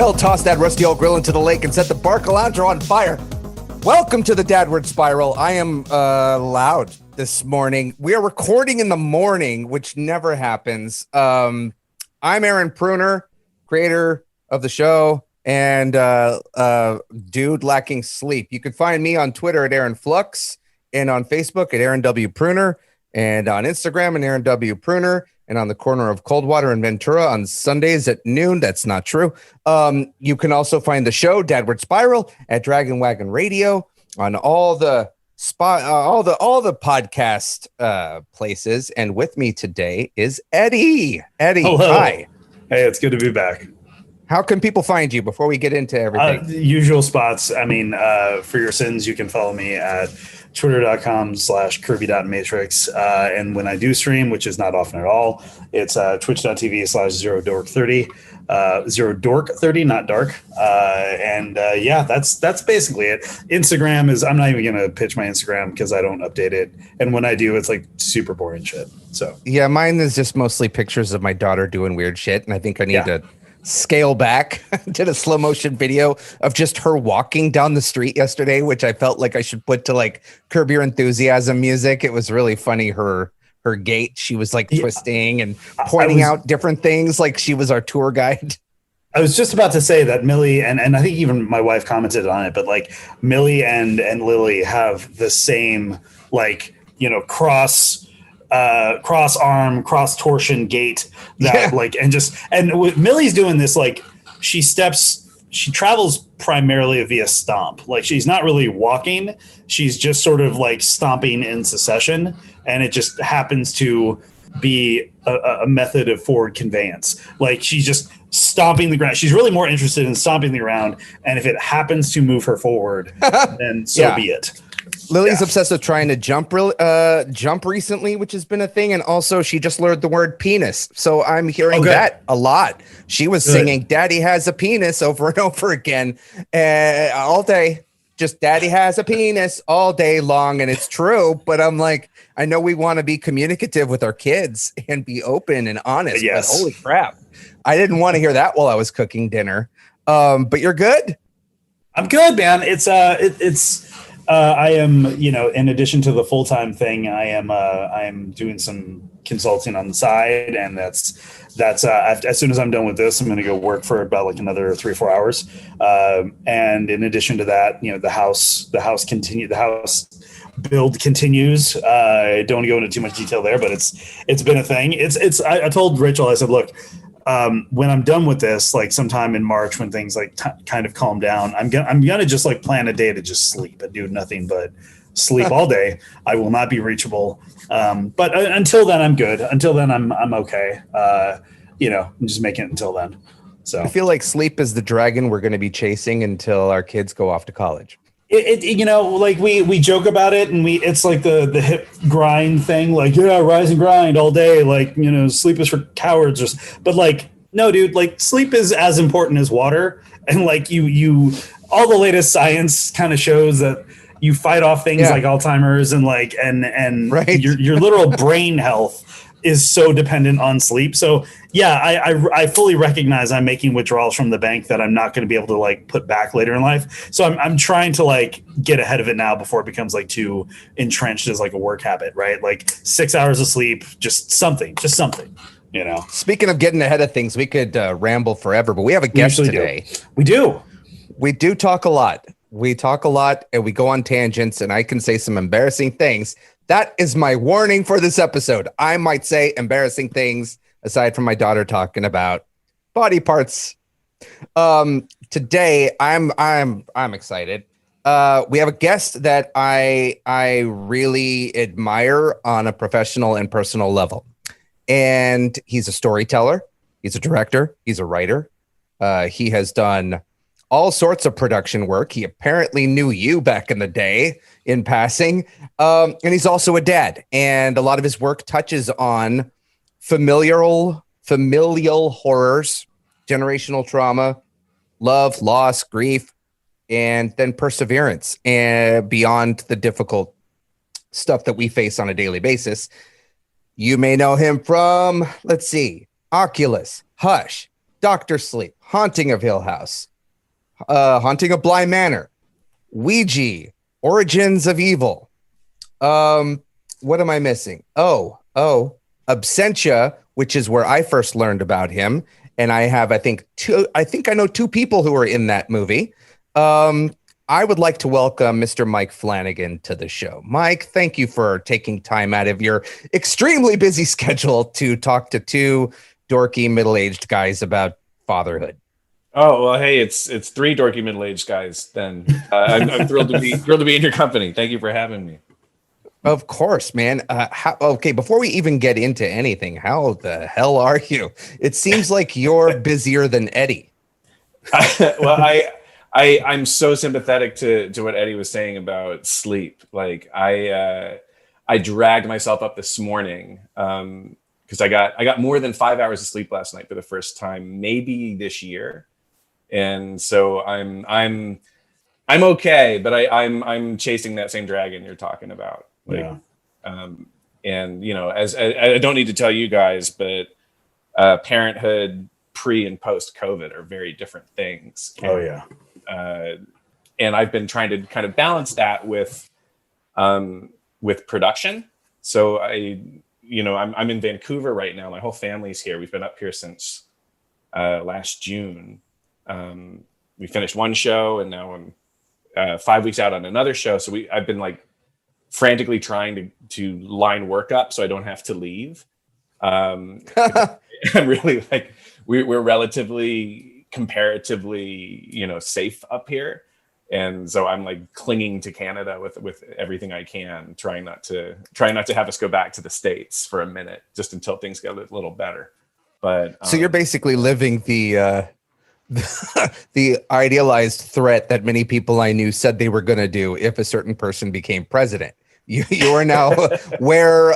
Well, toss that rusty old grill into the lake and set the Barcalandro on fire. Welcome to the Dadward Spiral. I am loud this morning. We are recording in the morning, which never happens. I'm Aaron Pruner, creator of the show and dude lacking sleep. You can find me on Twitter at Aaron Flux and on Facebook at Aaron W. Pruner and on Instagram at Aaron W. Pruner. And on the corner of Coldwater and Ventura on Sundays at noon. That's not true. You can also find the show Dadward Spiral at Dragon Wagon Radio on all the podcast places. And with me today is Eddie. Eddie, hello. Hi. Hey, it's good to be back. How can people find you before we get into everything? The usual spots. I mean, for your sins, you can follow me at twitter.com/kirby.matrix. And when I do stream, which is not often at all, it's twitch.tv/zerodork30, zerodork30, not dark. Yeah, that's basically it. Instagram is, I'm not even going to pitch my Instagram because I don't update it. And when I do, it's like super boring shit. So yeah, mine is just mostly pictures of my daughter doing weird shit. And I think I need to scale back. Did a slow motion video of just her walking down the street yesterday, which I felt like I should put to like Curb Your Enthusiasm music. It was really funny. Her gait, she was like twisting and pointing out different things like she was our tour guide. I was just about to say that Millie and I think even my wife commented on it, but like Millie and Lily have the same like, cross arm, cross torsion gait that and Millie's doing this, like she travels primarily via stomp. Like she's not really walking. She's just sort of like stomping in succession. And it just happens to be a method of forward conveyance. Like she's just stomping the ground. She's really more interested in stomping the ground. And if it happens to move her forward, then so be it. Lily's obsessed with trying to jump recently, which has been a thing. And also she just learned the word penis. So I'm hearing that a lot. She was singing Daddy Has a Penis over and over again all day. Just Daddy has a penis all day long. And it's true. But I'm like, I know we want to be communicative with our kids and be open and honest. Yes. But holy crap. I didn't want to hear that while I was cooking dinner. But you're good. I'm good, man. I am, in addition to the full-time thing, I am doing some consulting on the side, and that's as soon as I'm done with this, I'm going to go work for about like another 3 or 4 hours. And in addition to that, the house build continues. I don't want to go into too much detail there, but it's been a thing. I told Rachel, I said, look, when I'm done with this, like sometime in March, when things like kind of calm down, I'm gonna just like plan a day to just sleep and do nothing but sleep all day. I will not be reachable. But until then, I'm good. Until then, I'm okay. I'm just making it until then. So I feel like sleep is the dragon we're going to be chasing until our kids go off to college. Like we joke about it, and it's like the hip grind thing, like, rise and grind all day. Like, sleep is for cowards, but like, no, dude, like sleep is as important as water. And like you all the latest science kind of shows that you fight off things like Alzheimer's and like, and right. your literal brain health is so dependent on sleep. So I fully recognize I'm making withdrawals from the bank that I'm not going to be able to like put back later in life. So I'm trying to like get ahead of it now before it becomes like too entrenched as like a work habit, right? Like 6 hours of sleep, just something. Speaking of getting ahead of things, we could ramble forever, but we have a guest today. We do talk a lot. We talk a lot and we go on tangents, and I can say some embarrassing things. That is my warning for this episode. I might say embarrassing things aside from my daughter talking about body parts. Today I'm excited. We have a guest that I really admire on a professional and personal level. And he's a storyteller, he's a director, he's a writer. He has done all sorts of production work. He apparently knew you back in the day in passing. And he's also a dad. And a lot of his work touches on familial horrors, generational trauma, love, loss, grief, and then perseverance and beyond the difficult stuff that we face on a daily basis. You may know him from, let's see, Oculus, Hush, Doctor Sleep, Haunting of Hill House, Haunting of Bly Manor, Ouija, Origins of Evil. What am I missing? Absentia, which is where I first learned about him. And I have, I think I know two people who are in that movie. I would like to welcome Mr. Mike Flanagan to the show. Mike, thank you for taking time out of your extremely busy schedule to talk to two dorky middle-aged guys about fatherhood. Oh well, hey, it's three dorky middle-aged guys. Then I'm thrilled to be in your company. Thank you for having me. Of course, man. Okay, before we even get into anything, how the hell are you? It seems like you're busier than Eddie. Well, I'm so sympathetic to what Eddie was saying about sleep. Like I dragged myself up this morning because I got more than 5 hours of sleep last night for the first time, maybe this year, and so I'm okay, but I'm chasing that same dragon you're talking about. Like, Yeah. And as I don't need to tell you guys, but parenthood pre and post COVID are very different things. Oh yeah. And I've been trying to kind of balance that with production. So I'm in Vancouver right now. My whole family's here. We've been up here since last June. We finished one show, and now I'm 5 weeks out on another show. So I've been like frantically trying to line work up so I don't have to leave. I'm really like we're relatively comparatively safe up here, and so I'm like clinging to Canada with everything I can, trying not to have us go back to the States for a minute just until things get a little better. But so you're basically living the idealized threat that many people I knew said they were going to do if a certain person became president. You are now where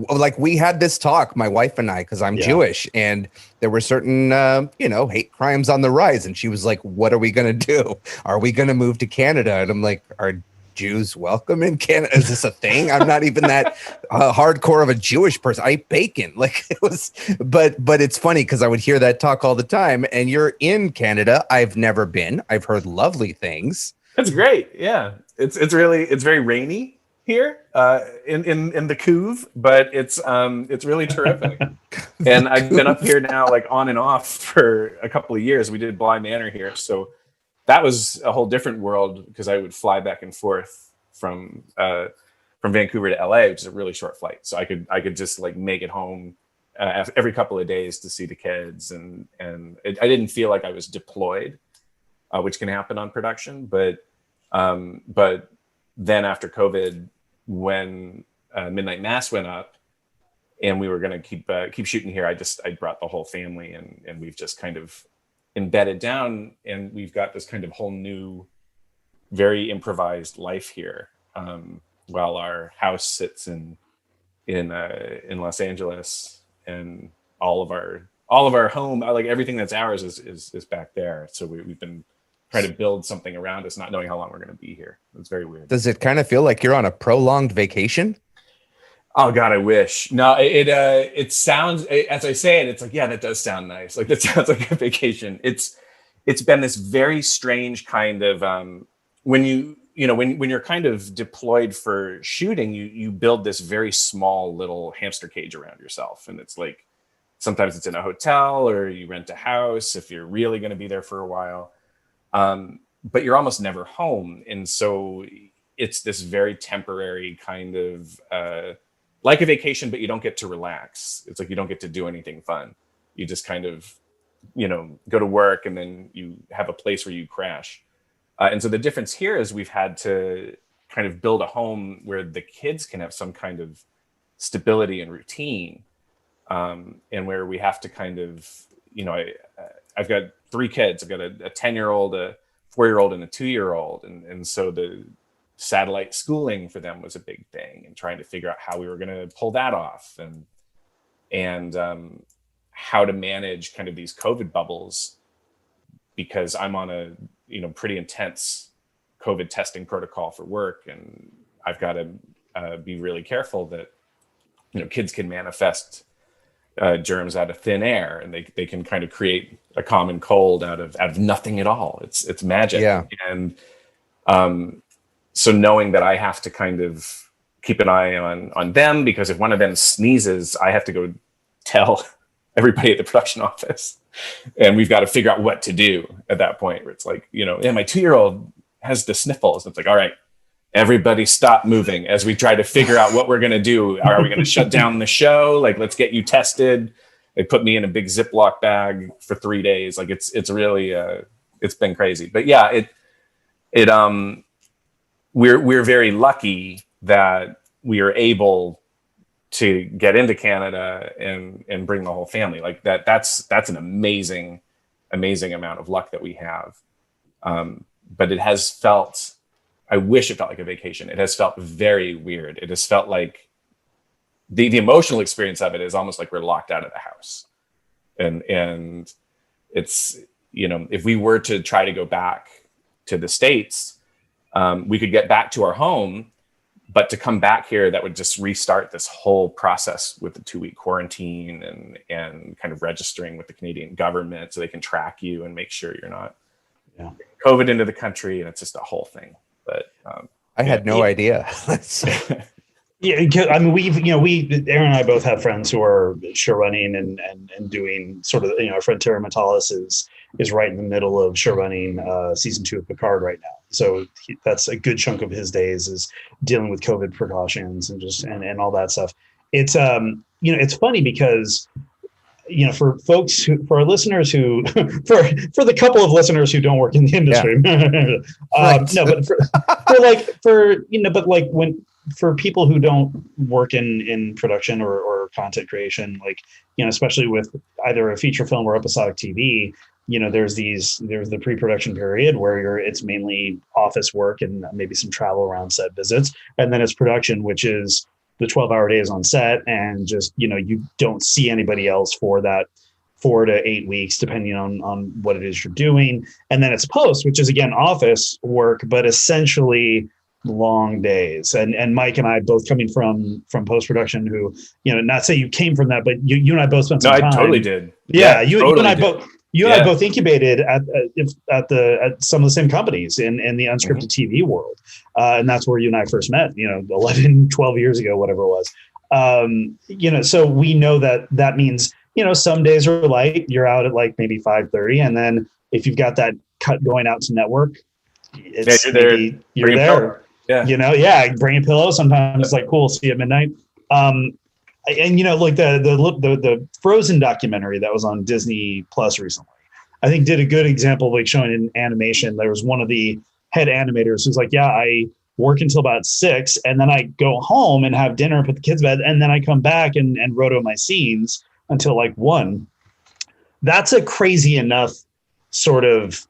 like we had this talk, my wife and I, because I'm Jewish, and there were certain hate crimes on the rise, and she was like, what are we going to do? Are we going to move to Canada? And I'm like, are Jews welcome in Canada? Is this a thing? I'm not even that hardcore of a Jewish person. I eat bacon. Like it was, but it's funny because I would hear that talk all the time. And you're in Canada. I've never been. I've heard lovely things. That's great. Yeah, it's very rainy here in the Couve, but it's really terrific. And I've been up here now like on and off for a couple of years. We did Bly Manor here, so that was a whole different world because I would fly back and forth from Vancouver to LA, which is a really short flight. So I could just like make it home every couple of days to see the kids, and I didn't feel like I was deployed, which can happen on production. But then after COVID, when Midnight Mass went up, and we were going to keep shooting here, I brought the whole family, and we've just kind of embedded down, and we've got this kind of whole new, very improvised life here, while our house sits in Los Angeles, and all of our home, like everything that's ours is back there. So we've been trying to build something around us, not knowing how long we're going to be here. It's very weird. Does it kind of feel like you're on a prolonged vacation? Oh God, I wish. No, it sounds, as I say it, it's like, yeah, that does sound nice. Like that sounds like a vacation. It's been this very strange kind of when you're kind of deployed for shooting, you build this very small little hamster cage around yourself, and it's like sometimes it's in a hotel or you rent a house if you're really going to be there for a while. But you're almost never home. And so it's this very temporary kind of like a vacation, but you don't get to relax. It's like you don't get to do anything fun. You just kind of, go to work, and then you have a place where you crash. And so the difference here is we've had to kind of build a home where the kids can have some kind of stability and routine, and where we have to kind of, I've got 3 kids. I've got a 10-year-old, a 4-year-old, and a 2-year-old. And so the satellite schooling for them was a big thing, and trying to figure out how we were going to pull that off, and how to manage kind of these COVID bubbles, because I'm on a, pretty intense COVID testing protocol for work. And I've got to be really careful that, kids can manifest germs out of thin air, and they can kind of create a common cold out of nothing at all. It's magic. Yeah. And so knowing that I have to kind of keep an eye on them, because if one of them sneezes, I have to go tell everybody at the production office, and we've got to figure out what to do at that point, where it's like, you know, yeah, my 2-year-old has the sniffles. It's like, all right, everybody stop moving as we try to figure out what we're going to do. Are we going to shut down the show? Like, let's get you tested. They put me in a big Ziploc bag for 3 days. Like, it's really, it's been crazy. But yeah, we're very lucky that we are able to get into Canada and bring the whole family. Like that's an amazing amount of luck that we have. But it has felt, I wish it felt like a vacation. It has felt very weird. It has felt like the emotional experience of it is almost like we're locked out of the house. And it's, you know, if we were to try to go back to the States, we could get back to our home, but to come back here, that would just restart this whole process with the 2-week quarantine and kind of registering with the Canadian government so they can track you and make sure you're not COVID into the country. And it's just a whole thing. But I had no idea. Yeah, I mean, Aaron and I both have friends who are show running and doing sort of, our friend Terry Metalis is right in the middle of show running season 2 of Picard right now. So that's a good chunk of his days is dealing with COVID precautions and all that stuff. It's it's funny because for folks for our listeners who for the couple of listeners who don't work in the industry, for people who don't work in production or content creation, especially with either a feature film or episodic TV, there's the pre-production period where it's mainly office work and maybe some travel around set visits. And then it's production, which is the 12-hour days on set. And just, you don't see anybody else for that 4 to 8 weeks, depending on what it is you're doing. And then it's post, which is again, office work, but essentially long days. And Mike and I both coming from post-production who, not say you came from that, but you and I both spent some time. I totally did. Yeah. You and I both incubated at some of the same companies in the unscripted TV world. And that's where you and I first met, 11, 12 years ago, whatever it was. So we know that means, some days are light, you're out at maybe 5:30. And then if you've got that cut going out to network, you're there. Yeah. Bring a pillow. Sometimes it's like, cool, see you at midnight. And the Frozen documentary that was on Disney Plus recently, I think did a good example of showing in animation. There was one of the head animators who's like, yeah, I work until about 6 and then I go home and have dinner, put the kids to bed. And then I come back and roto my scenes until 1. That's a crazy enough sort of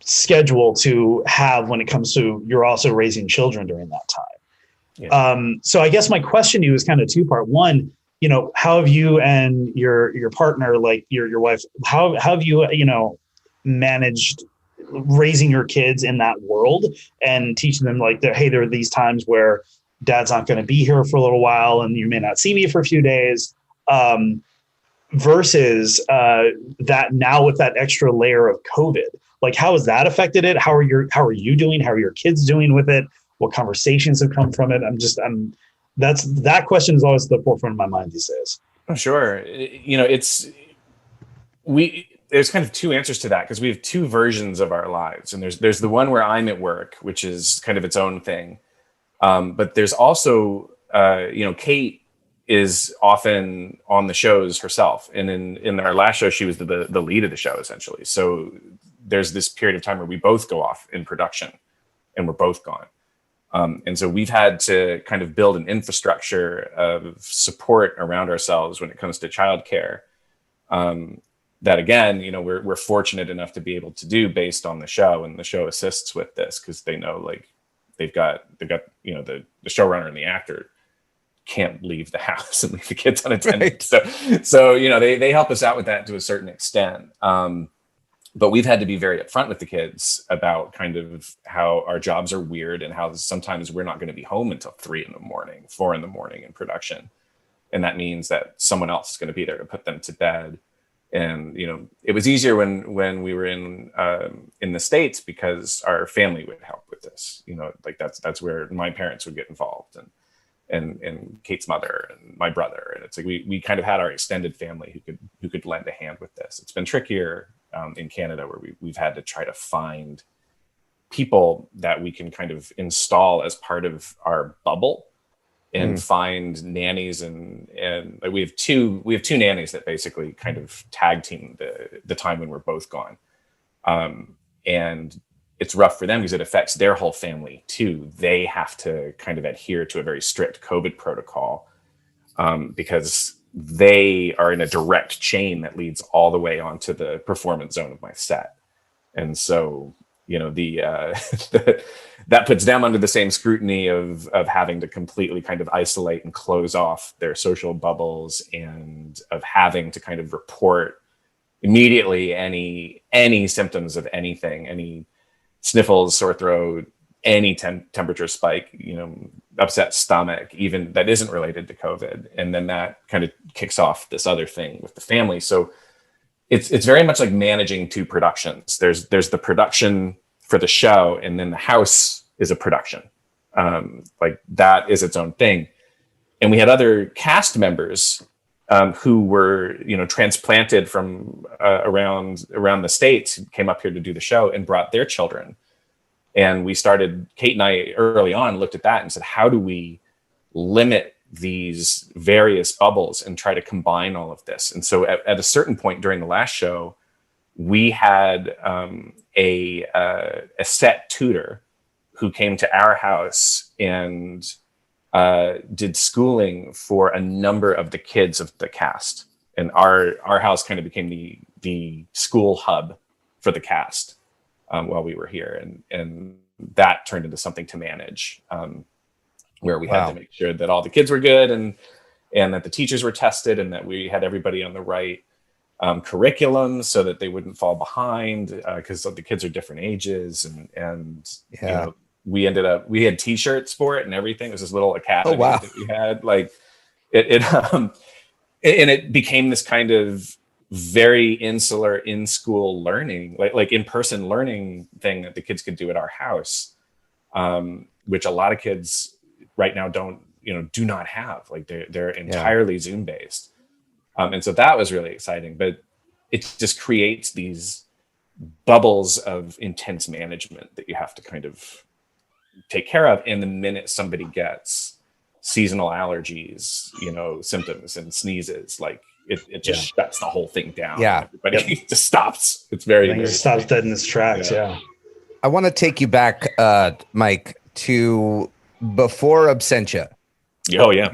schedule to have when it comes to you're also raising children during that time. Yeah. So I guess my question to you is kind of 2-part. One, how have you and your partner, your wife, how have you, managed raising your kids in that world and teaching them hey, there are these times where dad's not going to be here for a little while and you may not see me for a few days, versus that now with that extra layer of COVID. How has that affected it? How are you doing? How are your kids doing with it? What conversations have come from it? That question is always at the forefront of my mind these days. Oh, sure. There's kind of 2 answers to that because we have 2 versions of our lives. And there's the one where I'm at work, which is kind of its own thing. But there's also, Kate is often on the shows herself. And in our last show, she was the lead of the show, essentially. So there's this period of time where we both go off in production and we're both gone. And so we've had to kind of build an infrastructure of support around ourselves when it comes to childcare. That again, we're fortunate enough to be able to do based on the show, and the show assists with this because they know they've got the showrunner and the actor can't leave the house and leave the kids unattended. Right. So they help us out with that to a certain extent. But we've had to be very upfront with the kids about kind of how our jobs are weird and how sometimes we're not going to be home until 3 a.m, 4 a.m in production. and that means that someone else is going to be there to put them to bed. And it was easier when we were in the States, because our family would help with this. Like that's where my parents would get involved, and Kate's mother and my brother, and it's like we kind of had our extended family who could lend a hand with this. It's been trickier in Canada, where we've had to try to find people that we can kind of install as part of our bubble, and find nannies, and like we have two nannies that basically kind of tag team the time when we're both gone. And it's rough for them because it affects their whole family too. They have to kind of adhere to a very strict COVID protocol, because they are in a direct chain that leads all the way onto the performance zone of my set. And so, that puts them under the same scrutiny of having to completely kind of isolate and close off their social bubbles, and of having to kind of report immediately any symptoms of anything, any sniffles, sore throat, any temperature spike, upset stomach, even that isn't related to COVID. And then that kind of kicks off this other thing with the family. So it's very much like managing two productions. There's the production for the show, and then the house is a production. Like that is its own thing. And we had other cast members who were, transplanted from around the States, who came up here to do the show and brought their children. And we started, Kate and I early on looked at that and said, how do we limit these various bubbles and try to combine all of this? And so at a certain point during the last show, we had a set tutor who came to our house and did schooling for a number of the kids of the cast. And our house kind of became the school hub for the cast while we were here. And that turned into something to manage, where we had to make sure that all the kids were good, and that the teachers were tested, and that we had everybody on the right curriculum so that they wouldn't fall behind, because the kids are different ages. And we had t-shirts for it and everything. It was this little academy that we had. Like and it became this kind of very insular in-school learning, like in-person learning thing that the kids could do at our house, which a lot of kids right now do not have. Like they're entirely Zoom based. And so that was really exciting, but it just creates these bubbles of intense management that you have to kind of take care of. And the minute somebody gets seasonal allergies, symptoms and sneezes, like it just shuts the whole thing down. Yeah. Everybody just stops. It's very stops dead in its tracks. Yeah. I want to take you back, Mike, to before Absentia. Oh yeah.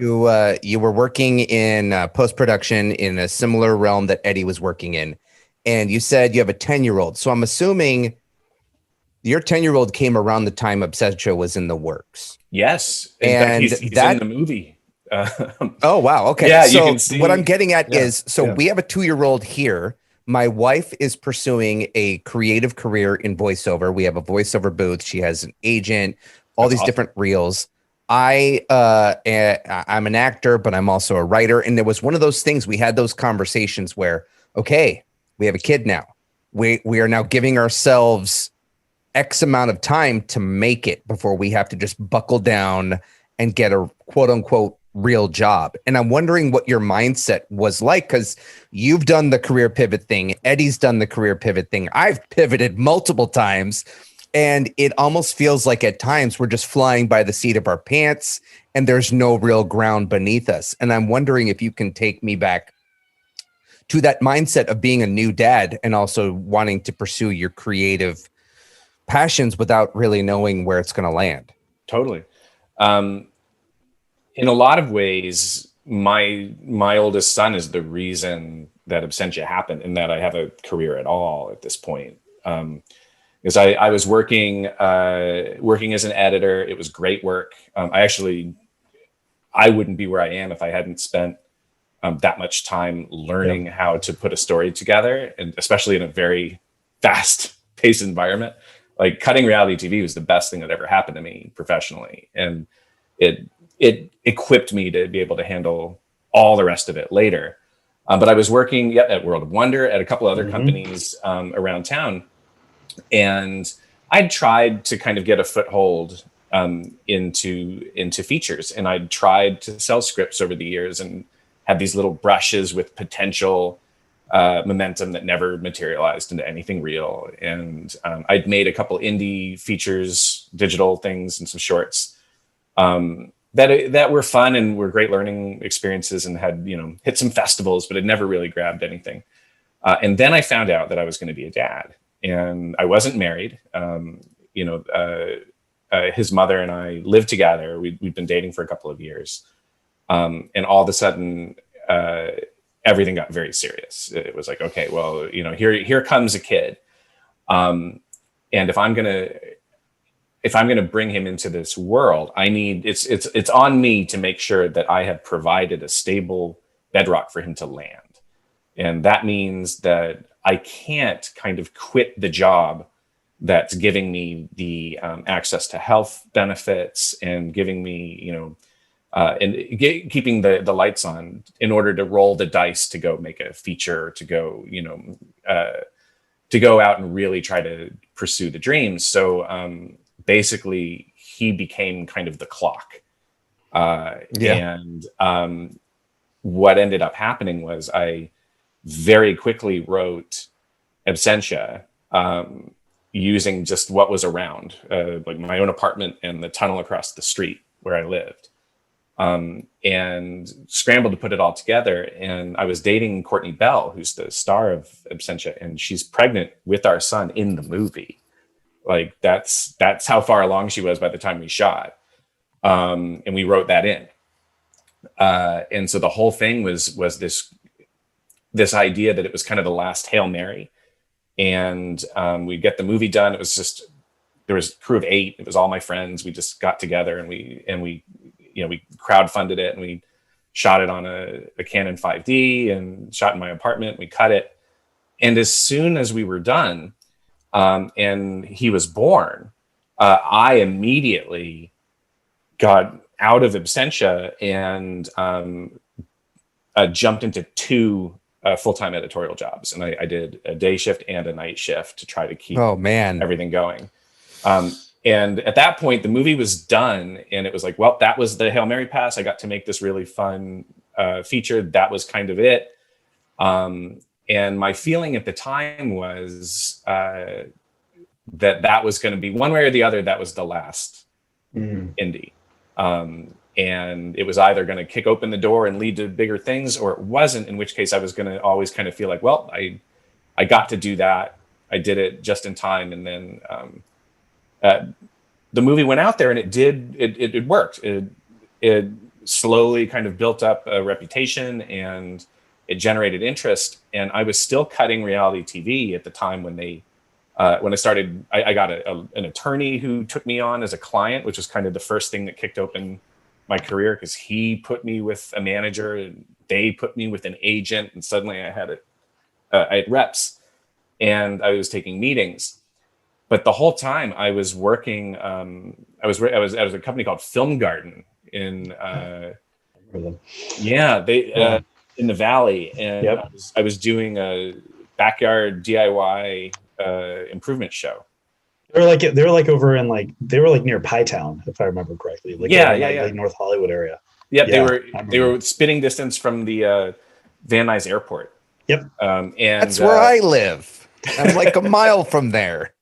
You were working in post-production in a similar realm that Eddie was working in. And you said you have a 10-year-old. So I'm assuming your 10-year-old came around the time Absentia was in the works. Yes. And he's in the movie. Oh, wow. Okay. Yeah, so you can see, what I'm getting at is, we have a 2-year-old here. My wife is pursuing a creative career in voiceover. We have a voiceover booth. She has an agent, all these different reels. I'm an actor, but I'm also a writer. And there was one of those things, we had those conversations where, okay, we have a kid now. We are now giving ourselves X amount of time to make it before we have to just buckle down and get a quote unquote real job. And I'm wondering what your mindset was like, because you've done the career pivot thing. Eddie's done the career pivot thing. I've pivoted multiple times. And it almost feels like at times we're just flying by the seat of our pants and there's no real ground beneath us. And I'm wondering if you can take me back to that mindset of being a new dad and also wanting to pursue your creative passions without really knowing where it's going to land. Totally. In a lot of ways, my oldest son is the reason that Absentia happened and that I have a career at all at this point. Because I was working as an editor. It was great work. I wouldn't be where I am if I hadn't spent that much time learning how to put a story together, and especially in a very fast-paced environment. Like cutting reality TV was the best thing that ever happened to me professionally, and it equipped me to be able to handle all the rest of it later. But I was working at World of Wonder, at a couple other companies around town. And I'd tried to kind of get a foothold into features. And I'd tried to sell scripts over the years and had these little brushes with potential momentum that never materialized into anything real. And I'd made a couple indie features, digital things, and some shorts that were fun and were great learning experiences, and had, hit some festivals, but it never really grabbed anything. And then I found out that I was going to be a dad, and I wasn't married. His mother and I lived together. We'd been dating for a couple of years. And all of a sudden, everything got very serious. It was like, okay, well, here comes a kid. And if I'm gonna bring him into this world, it's on me to make sure that I have provided a stable bedrock for him to land. And that means that I can't kind of quit the job that's giving me the access to health benefits and giving me, keeping the lights on, in order to roll the dice to go make a feature, to go, to go out and really try to pursue the dreams. So basically, he became kind of the clock. And what ended up happening was I very quickly wrote Absentia, using just what was around, like my own apartment and the tunnel across the street where I lived, and scrambled to put it all together. And I was dating Courtney Bell, who's the star of Absentia, and she's pregnant with our son in the movie. Like that's how far along she was by the time we shot. And we wrote that in. And so the whole thing was this idea that it was kind of the last Hail Mary. And we'd get the movie done. It was just, there was a crew of 8. It was all my friends. We just got together and we crowdfunded it, and we shot it on a Canon 5D and shot in my apartment. We cut it. And as soon as we were done, and he was born, I immediately got out of Absentia and jumped into 2 full-time editorial jobs. And I did a day shift and a night shift to try to keep everything going. And at that point, the movie was done, and it was like, well, that was the Hail Mary pass. I got to make this really fun feature. That was kind of it. And my feeling at the time was that was going to be, one way or the other, that was the last indie. And it was either going to kick open the door and lead to bigger things, or it wasn't, in which case I was going to always kind of feel like, well, I got to do that. I did it just in time. And then the movie went out there, and it worked. It slowly kind of built up a reputation, and it generated interest. And I was still cutting reality TV at the time when I started. I got an attorney who took me on as a client, which was kind of the first thing that kicked open my career, because he put me with a manager and they put me with an agent, and suddenly I had reps, and I was taking meetings. But the whole time I was working, I was at a company called Film Garden in in the Valley, and I was doing a backyard DIY improvement show. They were like over in they were near Pie Town, if I remember correctly. Like North Hollywood area. Yep, they were spitting distance from the Van Nuys Airport. Yep, and that's where I live. I'm like a mile from there.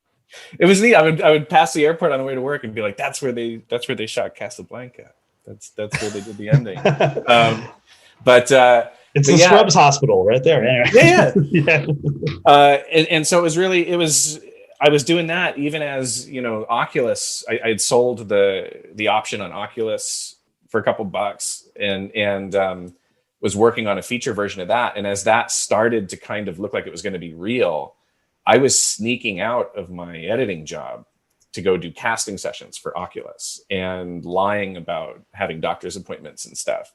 It was neat. I would pass the airport on the way to work and be like, "That's where they shot Casablanca. That's where they did the ending." It's the Scrubs Hospital right there. Anyway. And so it was. I was doing that even as, Oculus. I had sold the option on Oculus for a couple bucks, and was working on a feature version of that. And as that started to kind of look like it was going to be real, I was sneaking out of my editing job to go do casting sessions for Oculus and lying about having doctor's appointments and stuff.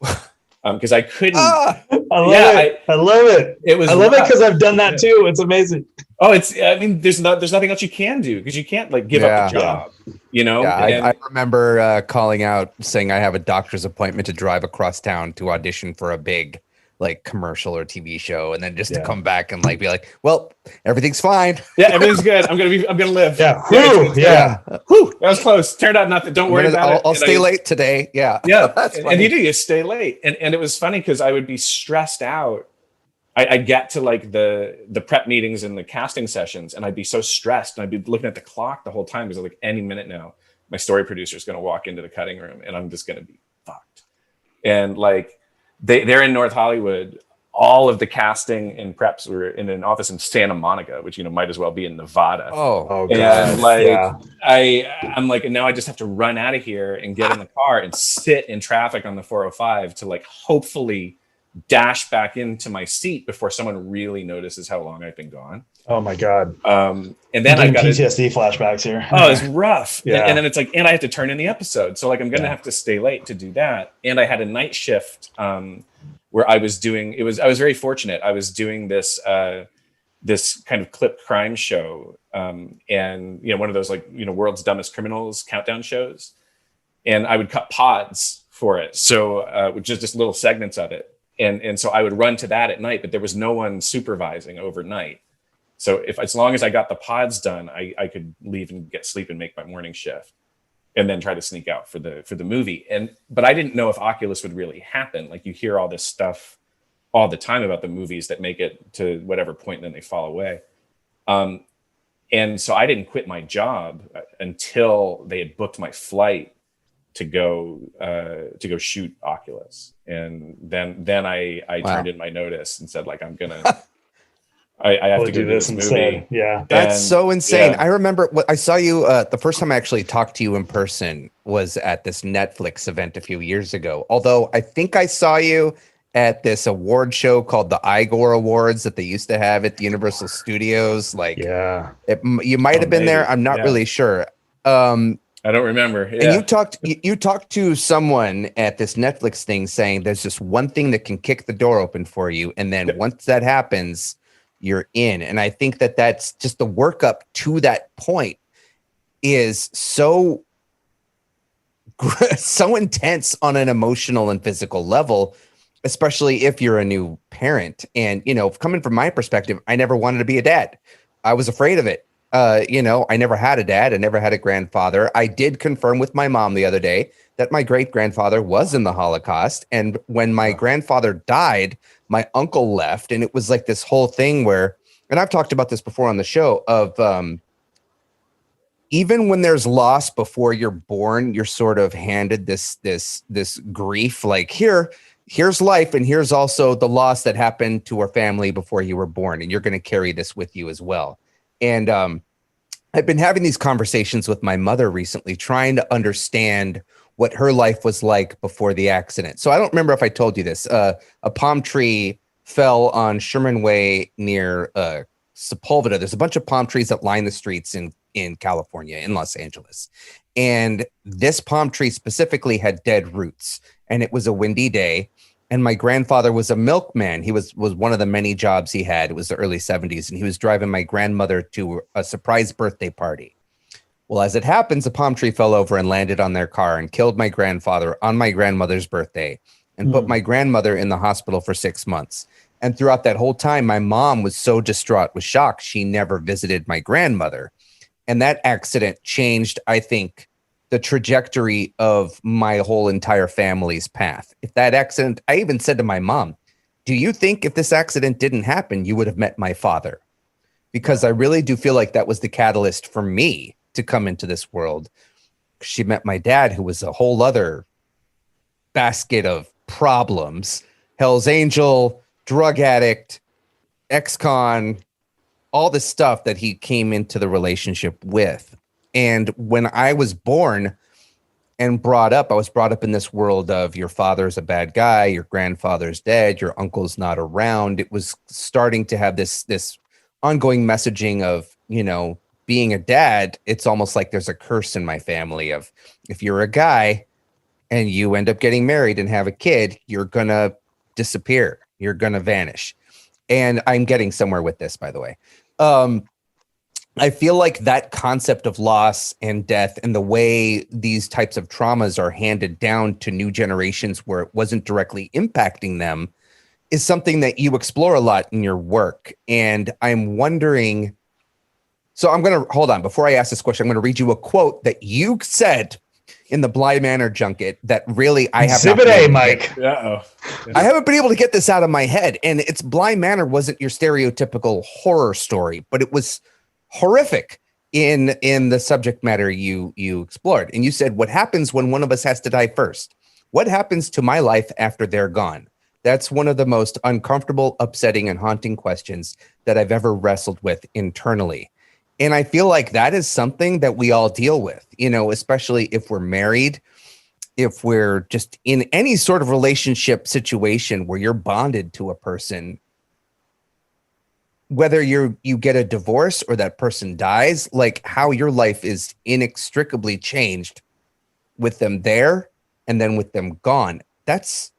because I couldn't. I love Yeah, it. I love it. It was. I love it rough. because I've done that too. It's amazing. Oh, I mean, there's nothing else you can do because you can't like give up the job, you know? Yeah, I remember calling out saying I have a doctor's appointment to drive across town to audition for a big like commercial or TV show, and then just to come back and like be like, well, everything's fine. Yeah, everything's good. I'm gonna live. Yeah. Whew, that was close. Turned out nothing. Don't worry about it. I'll stay late today. Yeah. Yeah. That's and you stay late. And it was funny because I would be stressed out. I'd get to like the prep meetings and the casting sessions, and I'd be so stressed, and I'd be looking at the clock the whole time because like any minute now, my story producer is going to walk into the cutting room, and I'm just going to be fucked. And like they're in North Hollywood. All of the casting and preps were in an office in Santa Monica, which might as well be in Nevada. Oh and God. Like I'm like, and now I just have to run out of here and get in the car and sit in traffic on the 405 to like hopefully dash back into my seat before someone really notices how long I've been gone. Oh my God. And then I've got PTSD flashbacks here. Oh, it's rough. Yeah. And then it's like, and I have to turn in the episode. So like, I'm going to have to stay late to do that. And I had a night shift where I was doing, I was very fortunate. I was doing this kind of clip crime show. And one of those like, World's Dumbest Criminals countdown shows. And I would cut pods for it. So, which is just little segments of it. And so I would run to that at night, but there was no one supervising overnight. So as long as I got the pods done, I could leave and get sleep and make my morning shift, and then try to sneak out for the movie. But I didn't know if Oculus would really happen. Like you hear all this stuff all the time about the movies that make it to whatever point and then they fall away. And so I didn't quit my job until they had booked my flight to go shoot Oculus. And then I turned in my notice and said like, I'm gonna I have to do this movie. Yeah. That's so insane. I remember I saw you the first time I actually talked to you in person was at this Netflix event a few years ago. Although I think I saw you at this award show called the Igor Awards that they used to have at the Universal Studios. Like, you might have been there. I'm not really sure. I don't remember. Yeah. And you talked to someone at this Netflix thing saying there's just one thing that can kick the door open for you, and then once that happens, you're in. And I think that's just the workup to that point is so intense on an emotional and physical level, especially if you're a new parent. And coming from my perspective, I never wanted to be a dad. I was afraid of it. I never had a dad. I never had a grandfather. I did confirm with my mom the other day that my great grandfather was in the Holocaust. And when my grandfather died, my uncle left. And it was like this whole thing where, and I've talked about this before on the show of, even when there's loss before you're born, you're sort of handed this grief, like here's life. And here's also the loss that happened to our family before you were born. And you're going to carry this with you as well. And I've been having these conversations with my mother recently, trying to understand what her life was like before the accident. So I don't remember if I told you this. A palm tree fell on Sherman Way near Sepulveda. There's a bunch of palm trees that line the streets in California, in Los Angeles. And this palm tree specifically had dead roots. And it was a windy day. And my grandfather was a milkman. He was one of the many jobs he had. It was the early 70s. And he was driving my grandmother to a surprise birthday party. Well, as it happens, a palm tree fell over and landed on their car and killed my grandfather on my grandmother's birthday and put my grandmother in the hospital for 6 months. And throughout that whole time, my mom was so distraught with shock, she never visited my grandmother. And that accident changed, I think, the trajectory of my whole entire family's path. If that accident, I even said to my mom, do you think if this accident didn't happen, you would have met my father? Because I really do feel like that was the catalyst for me to come into this world. She met my dad, who was a whole other basket of problems, Hell's Angel, drug addict, ex-con, all the stuff that he came into the relationship with. And when I was born and brought up, I was brought up in this world of your father's a bad guy, your grandfather's dead, your uncle's not around. It was starting to have this ongoing messaging of, being a dad. It's almost like there's a curse in my family of if you're a guy, and you end up getting married and have a kid, you're gonna disappear. You're gonna vanish. And I'm getting somewhere with this, by the way. I feel like that concept of loss and death and the way these types of traumas are handed down to new generations where it wasn't directly impacting them is something that you explore a lot in your work. And I'm wondering, so I'm going to hold on before I ask this question. I'm going to read you a quote that you said in the Bly Manor junket that really I have Exhibit A, Mike. I haven't been able to get this out of my head. And it's Bly Manor wasn't your stereotypical horror story, but it was horrific in the subject matter you explored. And you said, what happens when one of us has to die first? What happens to my life after they're gone? That's one of the most uncomfortable, upsetting, and haunting questions that I've ever wrestled with internally. And I feel like that is something that we all deal with, especially if we're married, if we're just in any sort of relationship situation where you're bonded to a person, whether you get a divorce or that person dies, like how your life is inextricably changed with them there and then with them gone. That's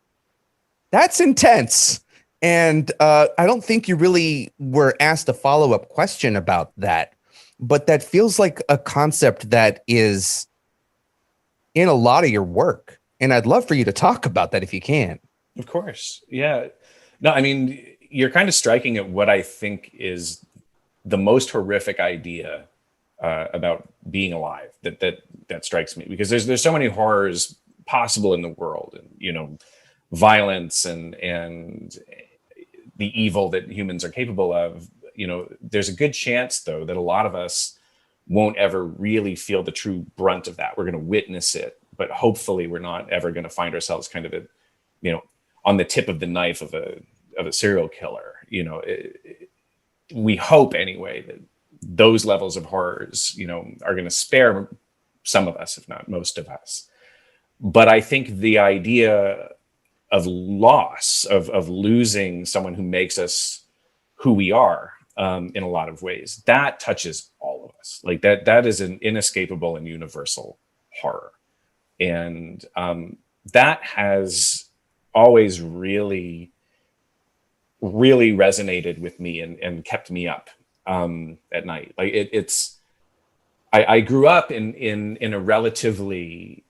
intense. And I don't think you really were asked a follow-up question about that, but that feels like a concept that is in a lot of your work. And I'd love for you to talk about that if you can. Of course. Yeah. No, I mean, you're kind of striking at what I think is the most horrific idea about being alive that strikes me, because there's so many horrors possible in the world, and violence and the evil that humans are capable of. There's a good chance though that a lot of us won't ever really feel the true brunt of that. We're going to witness it, but hopefully we're not ever going to find ourselves kind of on the tip of the knife of a serial killer. We hope anyway that those levels of horrors, are going to spare some of us, if not most of us. But I think the idea of loss, of losing someone who makes us who we are, in a lot of ways, that touches all of us. Like that is an inescapable and universal horror. And that has always really resonated with me and kept me up at night. Like I grew up in a relatively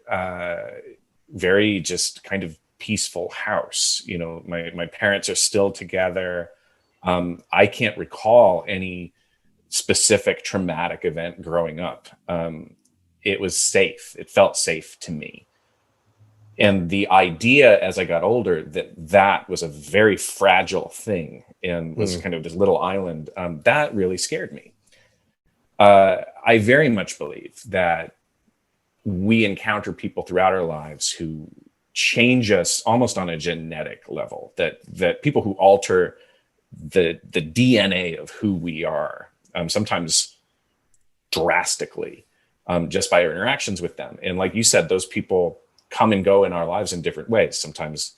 very just kind of peaceful house. My parents are still together. I can't recall any specific traumatic event growing up. It was safe. It felt safe to me. And the idea as I got older that was a very fragile thing and was kind of this little island, that really scared me. I very much believe that we encounter people throughout our lives who change us almost on a genetic level, that people who alter the DNA of who we are, sometimes drastically, just by our interactions with them. And like you said, those people come and go in our lives in different ways. Sometimes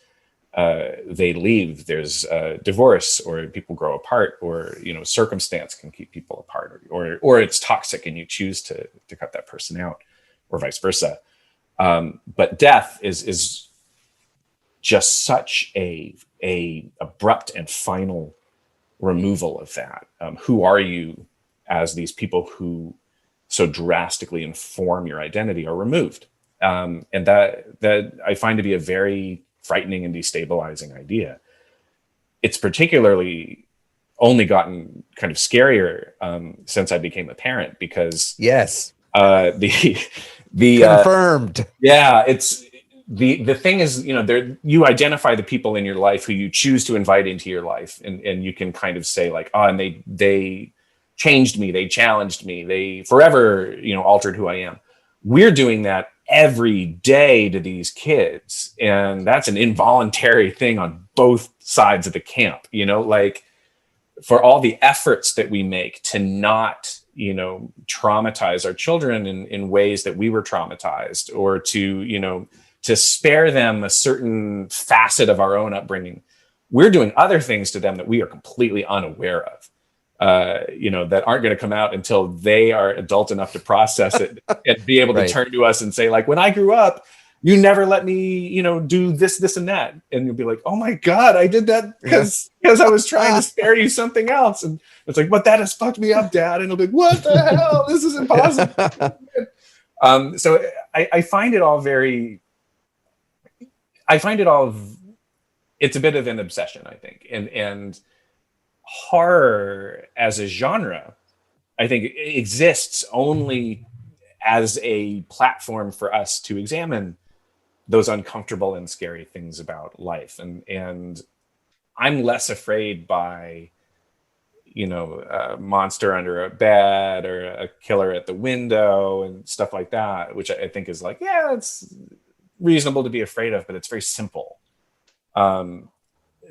they leave, there's a divorce, or people grow apart, or circumstance can keep people apart, or it's toxic and you choose to cut that person out, or vice versa. But death is just such a abrupt and final removal of that. Who are you as these people who so drastically inform your identity are removed? And that I find to be a very frightening and destabilizing idea. It's particularly only gotten kind of scarier since I became a parent, because yes, the confirmed. It's the thing is, you identify the people in your life who you choose to invite into your life, and you can kind of say like, and they changed me, they challenged me, they forever altered who I am. We're doing that every day to these kids, and that's an involuntary thing on both sides of the camp. Like, for all the efforts that we make to not traumatize our children in ways that we were traumatized, or to spare them a certain facet of our own upbringing, we're doing other things to them that we are completely unaware of, that aren't going to come out until they are adult enough to process it and be able to turn to us and say, like, when I grew up, you never let me, do this and that. And you'll be like, oh my God, I did that because I was trying to spare you something else. And it's like, but that has fucked me up, Dad. And he'll be like, what the hell? This is impossible. So I find it all it's a bit of an obsession, I think. And horror as a genre, I think, exists only as a platform for us to examine those uncomfortable and scary things about life. And I'm less afraid by, a monster under a bed or a killer at the window and stuff like that, which I think is like, yeah, it's reasonable to be afraid of, but it's very simple. Than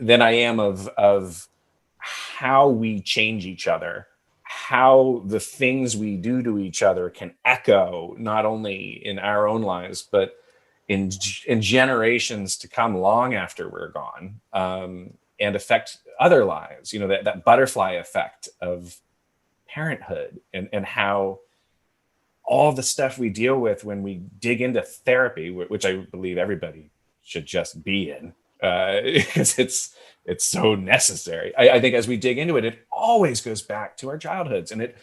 I am of how we change each other, how the things we do to each other can echo not only in our own lives, but in generations to come long after we're gone, and affect other lives. That butterfly effect of parenthood, and how all the stuff we deal with when we dig into therapy, which I believe everybody should just be in, because it's so necessary. I think as we dig into it, it always goes back to our childhoods, and it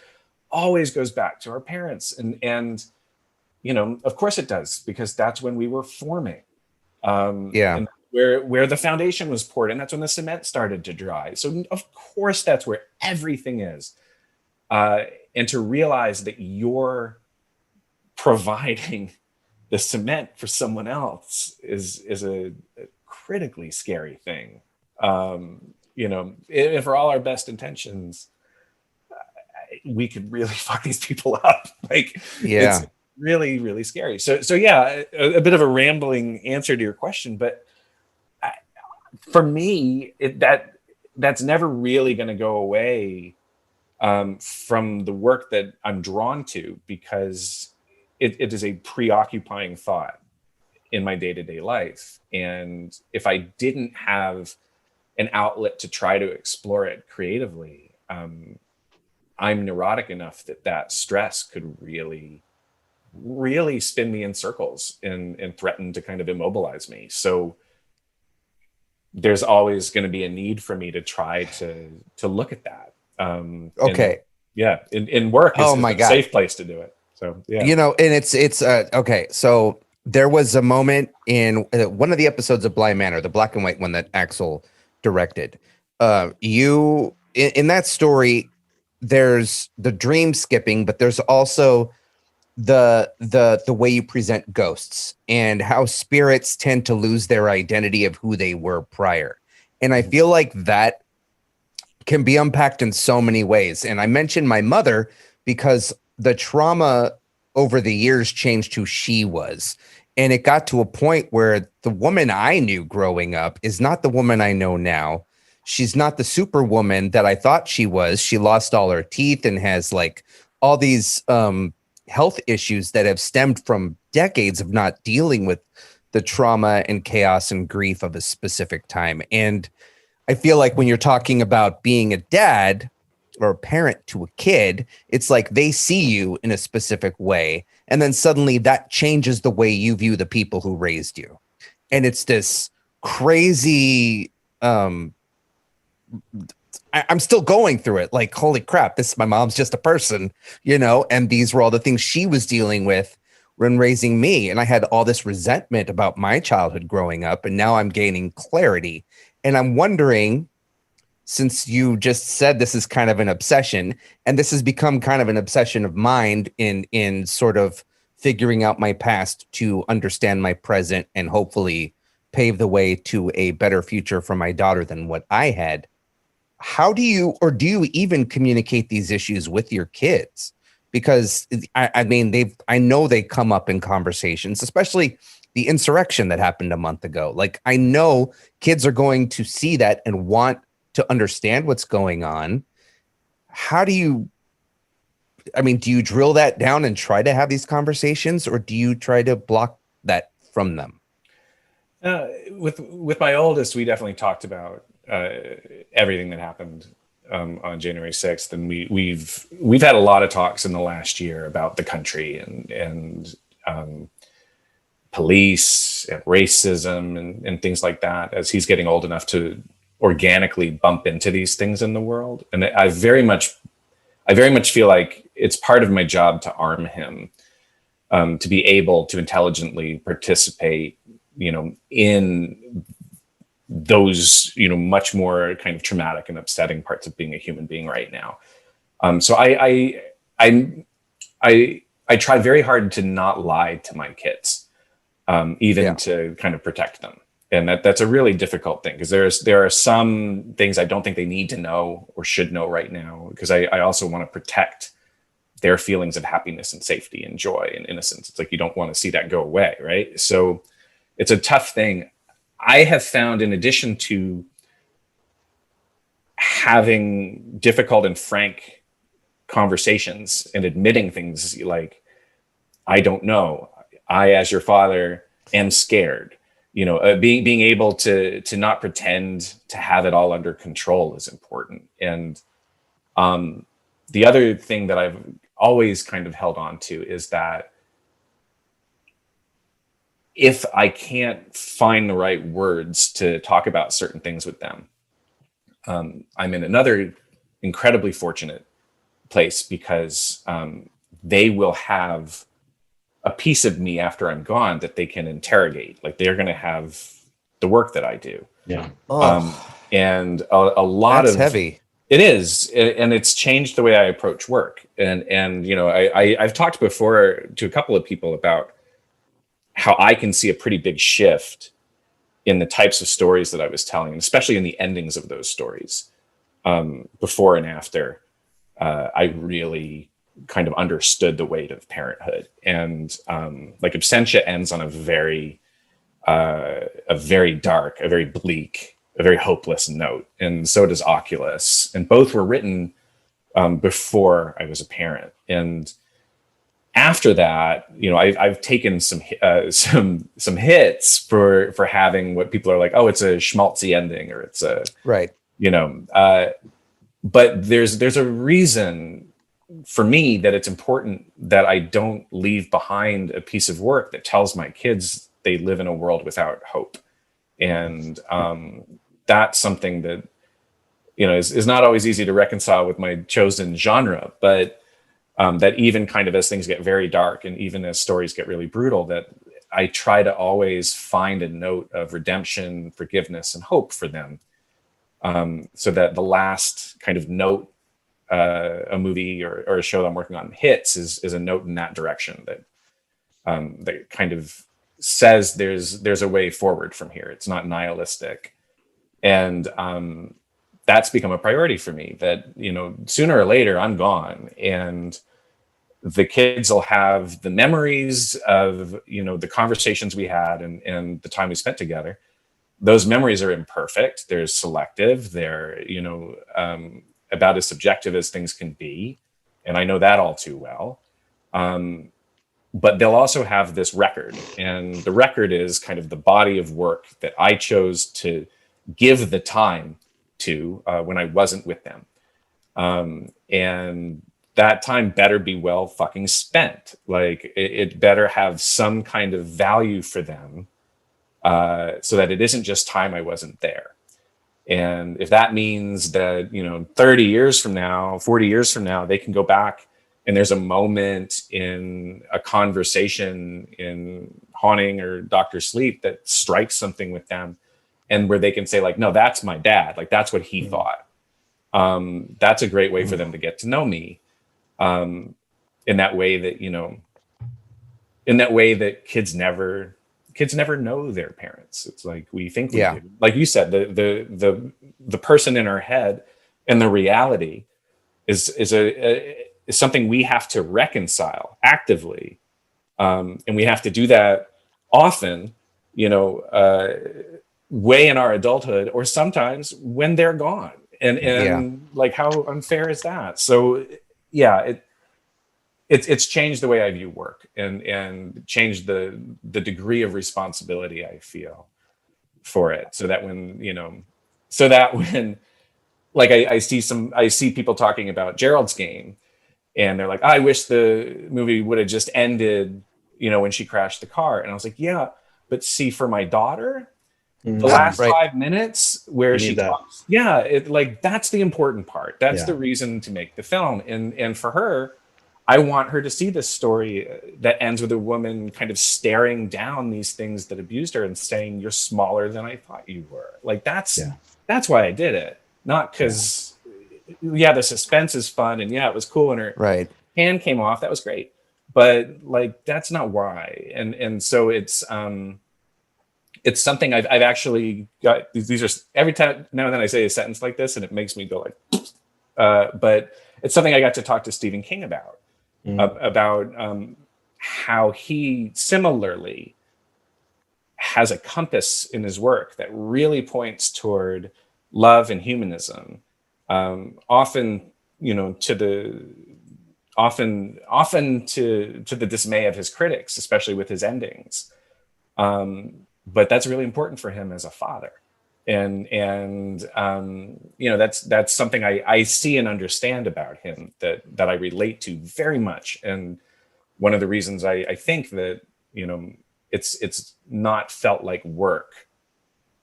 always goes back to our parents. And of course it does, because that's when we were forming. And where the foundation was poured, and that's when the cement started to dry. So of course that's where everything is. And to realize that you're providing the cement for someone else is a critically scary thing. And for all our best intentions, we could really fuck these people up. It's really, really scary. So yeah, a bit of a rambling answer to your question, but for me, that's never really going to go away from the work that I'm drawn to, because it is a preoccupying thought in my day-to-day life. And if I didn't have an outlet to try to explore it creatively, I'm neurotic enough that stress could really, really spin me in circles and threaten to kind of immobilize me. So there's always going to be a need for me to try to look at that. Okay. In work is a safe place to do it. So yeah. And it's okay. So there was a moment in one of the episodes of Bly Manor, the black and white one that Axel directed. You in that story, there's the dream skipping, but there's also the way you present ghosts and how spirits tend to lose their identity of who they were prior. And I feel like that can be unpacked in so many ways. And I mentioned my mother because the trauma over the years changed who she was. And it got to a point where the woman I knew growing up is not the woman I know now. She's not the superwoman that I thought she was. She lost all her teeth and has like all these health issues that have stemmed from decades of not dealing with the trauma and chaos and grief of a specific time. And I feel like when you're talking about being a dad or a parent to a kid, it's like they see you in a specific way. And then suddenly that changes the way you view the people who raised you. And it's this crazy, I'm still going through it. Like, holy crap, my mom's just a person, and these were all the things she was dealing with when raising me. And I had all this resentment about my childhood growing up. And now I'm gaining clarity. And I'm wondering, since you just said this is kind of an obsession, and this has become kind of an obsession of mine in sort of figuring out my past to understand my present and hopefully pave the way to a better future for my daughter than what I had. How do you even communicate these issues with your kids? Because I know they come up in conversations, especially the insurrection that happened a month ago. Like, I know kids are going to see that and want to understand what's going on. How do you drill that down and try to have these conversations, or do you try to block that from them? With my oldest, we definitely talked about everything that happened on January 6th, and we've had a lot of talks in the last year about the country and police and racism and things like that as he's getting old enough to organically bump into these things in the world. And I very much feel like it's part of my job to arm him to be able to intelligently participate, in those, much more kind of traumatic and upsetting parts of being a human being right now. So I try very hard to not lie to my kids, even to kind of protect them. And that's a really difficult thing because there are some things I don't think they need to know or should know right now, because I also want to protect their feelings of happiness and safety and joy and innocence. It's like, you don't want to see that go away, right? So it's a tough thing. I have found, in addition to having difficult and frank conversations and admitting things like, I don't know, I, as your father, am scared. Being able to not pretend to have it all under control is important. And the other thing that I've always kind of held on to is that if I can't find the right words to talk about certain things with them, I'm in another incredibly fortunate place because they will have a piece of me after I'm gone that they can interrogate. Like, they're going to have the work that I do. Yeah. And a lot That's of heavy. It is, and it's changed the way I approach work. And I've talked before to a couple of people about how I can see a pretty big shift in the types of stories that I was telling, and especially in the endings of those stories. Before and after, I really kind of understood the weight of parenthood. And like Absentia ends on a very dark, a very bleak, a very hopeless note. And so does Oculus. And both were written before I was a parent. And after that, I've taken some hits for having what people are like, oh, it's a schmaltzy ending, or it's a right. But there's a reason for me that it's important that I don't leave behind a piece of work that tells my kids they live in a world without hope. And that's something that, is not always easy to reconcile with my chosen genre, but that even kind of as things get very dark and even as stories get really brutal, that I try to always find a note of redemption, forgiveness, and hope for them. So that the last kind of note a movie or a show that I'm working on hits is a note in that direction that kind of says there's a way forward from here. It's not nihilistic. And that's become a priority for me, that, sooner or later I'm gone, and the kids will have the memories of, the conversations we had and the time we spent together. Those memories are imperfect. They're selective. They're, about as subjective as things can be. And I know that all too well. But they'll also have this record. And the record is kind of the body of work that I chose to give the time to when I wasn't with them. And that time better be well fucking spent. Like, it better have some kind of value for them, so that it isn't just time I wasn't there. And if that means that, 30 years from now, 40 years from now, they can go back and there's a moment in a conversation in Haunting or Dr. Sleep that strikes something with them, and where they can say, like, no, that's my dad. Like, that's what he thought. That's a great way for them to get to know me. In that way that kids never know their parents. It's like we think we do. Like you said, the person in our head and the reality is something we have to reconcile actively, and we have to do that often. Way in our adulthood, or sometimes when they're gone. And like, how unfair is that? So it's changed the way I view work, and changed the degree of responsibility I feel for it. So that when like I see people talking about Gerald's Game, and they're like, I wish the movie would have just ended, when she crashed the car. And I was like, yeah, but see, for my daughter, the Mhm. last Right. 5 minutes where You she need that. talks, that's the important part. That's the reason to make the film. And for her, I want her to see this story that ends with a woman kind of staring down these things that abused her and saying, "You're smaller than I thought you were." Like that's why I did it. Not because the suspense is fun and it was cool when her Right. hand came off. That was great. But like that's not why. And so it's something I've actually got. These are every time now and then I say a sentence like this and it makes me go like, but it's something I got to talk to Stephen King about. About how he similarly has a compass in his work that really points toward love and humanism, often to the dismay of his critics, especially with his endings. But that's really important for him as a father. And that's something I see and understand about him that I relate to very much. And one of the reasons I think that it's not felt like work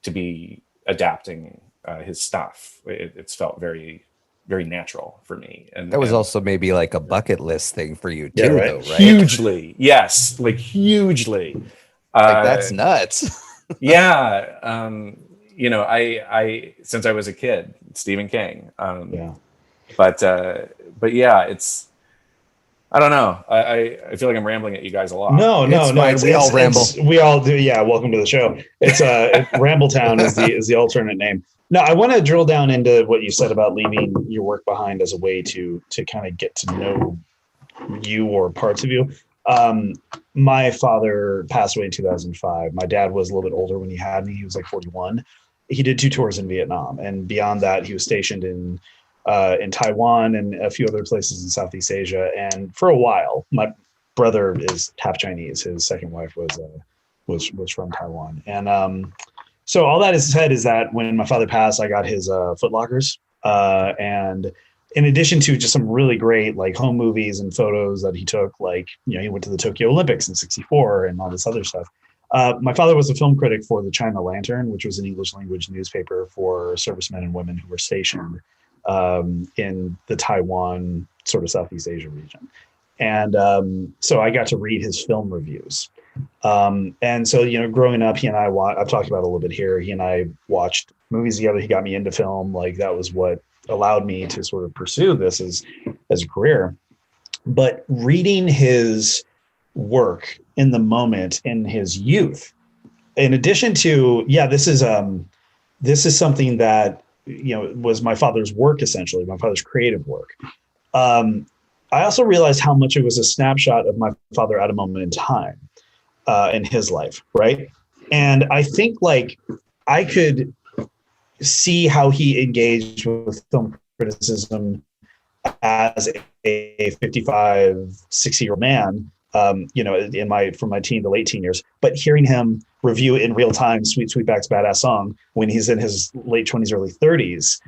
to be adapting his stuff. It's felt very, very natural for me. And That was also maybe like a bucket list thing for you too, right. though, right? Hugely, yes, like hugely. Like that's nuts. I since I was a kid, Stephen King. But it's, I don't know. I feel like I'm rambling at you guys a lot. No. We all ramble. We all do. Yeah. Welcome to the show. It's Rambletown is the alternate name. No, I want to drill down into what you said about leaving your work behind as a way to kind of get to know you or parts of you. My father passed away in 2005. My dad was a little bit older when he had me. He was like 41. He did 2 tours in Vietnam, and beyond that, he was stationed in Taiwan and a few other places in Southeast Asia. And for a while, my brother is half Chinese. His second wife was from Taiwan. And so all that is said is that when my father passed, I got his Foot Lockers, and in addition to just some really great like home movies and photos that he took, like, he went to the Tokyo Olympics in '64 and all this other stuff. My father was a film critic for the China Lantern, which was an English language newspaper for servicemen and women who were stationed in the Taiwan sort of Southeast Asia region. And so I got to read his film reviews. And so, growing up, he and I've talked about it a little bit here. He and I watched movies together. He got me into film. Like that was what allowed me to sort of pursue this as a career. But reading his work in the moment in his youth, in addition to, this is something that, was my father's work, essentially, my father's creative work. I also realized how much it was a snapshot of my father at a moment in time in his life, right? And I think like I could see how he engaged with film criticism as a 55, 60-year-old man, from my teen to late teen years, but hearing him review in real time Sweet Sweetback's Badass Song when he's in his late 20s, early 30s,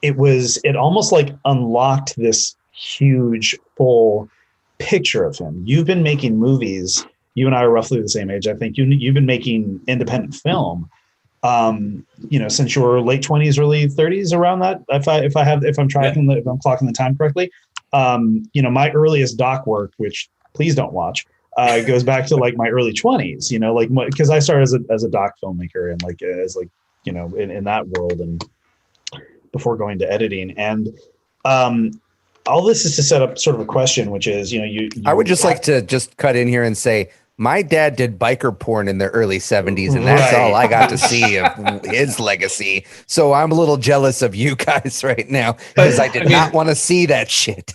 it almost like unlocked this huge full picture of him. You've been making movies. You and I are roughly the same age. I think you've been making independent film, since your late 20s, early 30s, around that. If I'm clocking the time correctly. My earliest doc work, which please don't watch, goes back to like my early 20s, because I started as a doc filmmaker and in that world, and before going to editing. And all this is to set up sort of a question, which is, I would just like to just cut in here and say, my dad did biker porn in the early 70s, and that's all I got to see of his legacy. So I'm a little jealous of you guys right now because I did not want to see that shit.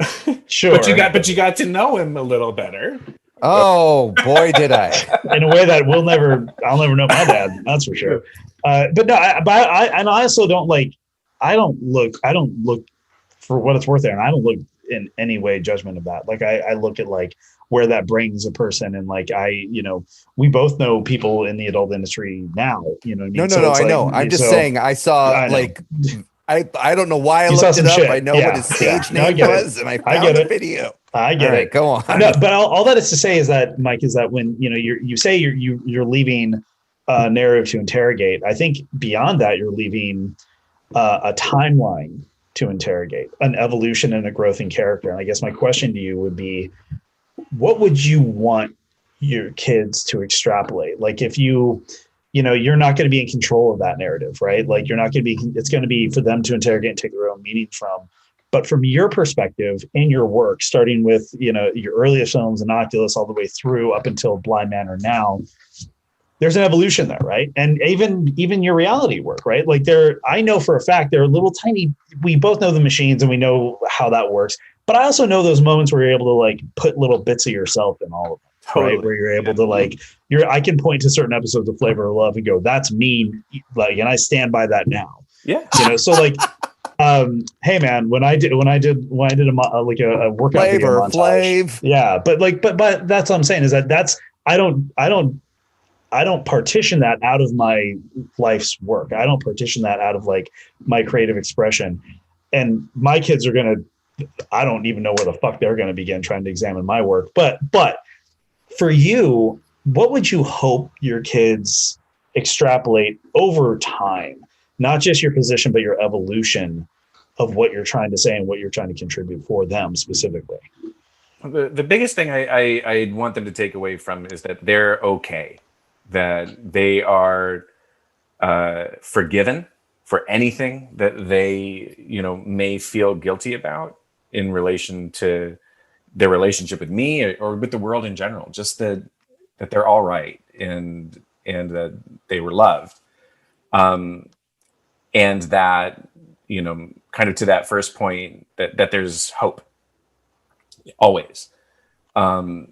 Sure. But you got to know him a little better. Oh boy, did I! In a way that I'll never know my dad. That's for sure. But no, I also don't like. I don't look for what it's worth there, and I don't look in any way judgment of that. Like I look at like where that brings a person, and like we both know people in the adult industry now. You know what I mean? No, I know. I'm just saying. I saw I don't know why I You saw looked it some up. shit. I know Yeah, what his stage yeah. No, I name get it. was, and I I found get the it. video. I get All it. right, go on. No, but all that is to say is that, Mike, is that when you say you're leaving a narrative to interrogate, I think beyond that you're leaving a timeline to interrogate, an evolution and a growth in character. And I guess my question to you would be, what would you want your kids to extrapolate? Like if you're not going to be in control of that narrative, right? Like you're not going to be, it's going to be for them to interrogate and take their own meaning from. But from your perspective in your work, starting with, your earliest films and Oculus all the way through up until Blind Manor now, there's an evolution there, right? And even your reality work, right? Like I know for a fact there are little tiny, we both know the machines and we know how that works. But I also know those moments where you're able to like put little bits of yourself in all of them. Totally. Right, where you're able to like, I can point to certain episodes of Flavor of Love and go, that's me, like, and I stand by that now. Yeah. So like, hey man, when I did a workout video Flavor montage, Flav. yeah, but that's what I'm saying is that I don't partition that out of my life's work. I don't partition that out of like my creative expression, and my kids are gonna. I don't even know where the fuck they're gonna begin trying to examine my work, but. For you, what would you hope your kids extrapolate over time? Not just your position, but your evolution of what you're trying to say and what you're trying to contribute for them specifically. The biggest thing I want them to take away from is that they're okay, that they are forgiven for anything that they may feel guilty about in relation to their relationship with me or with the world in general. Just that they're all right and that they were loved, and that kind of to that first point that there's hope always. That's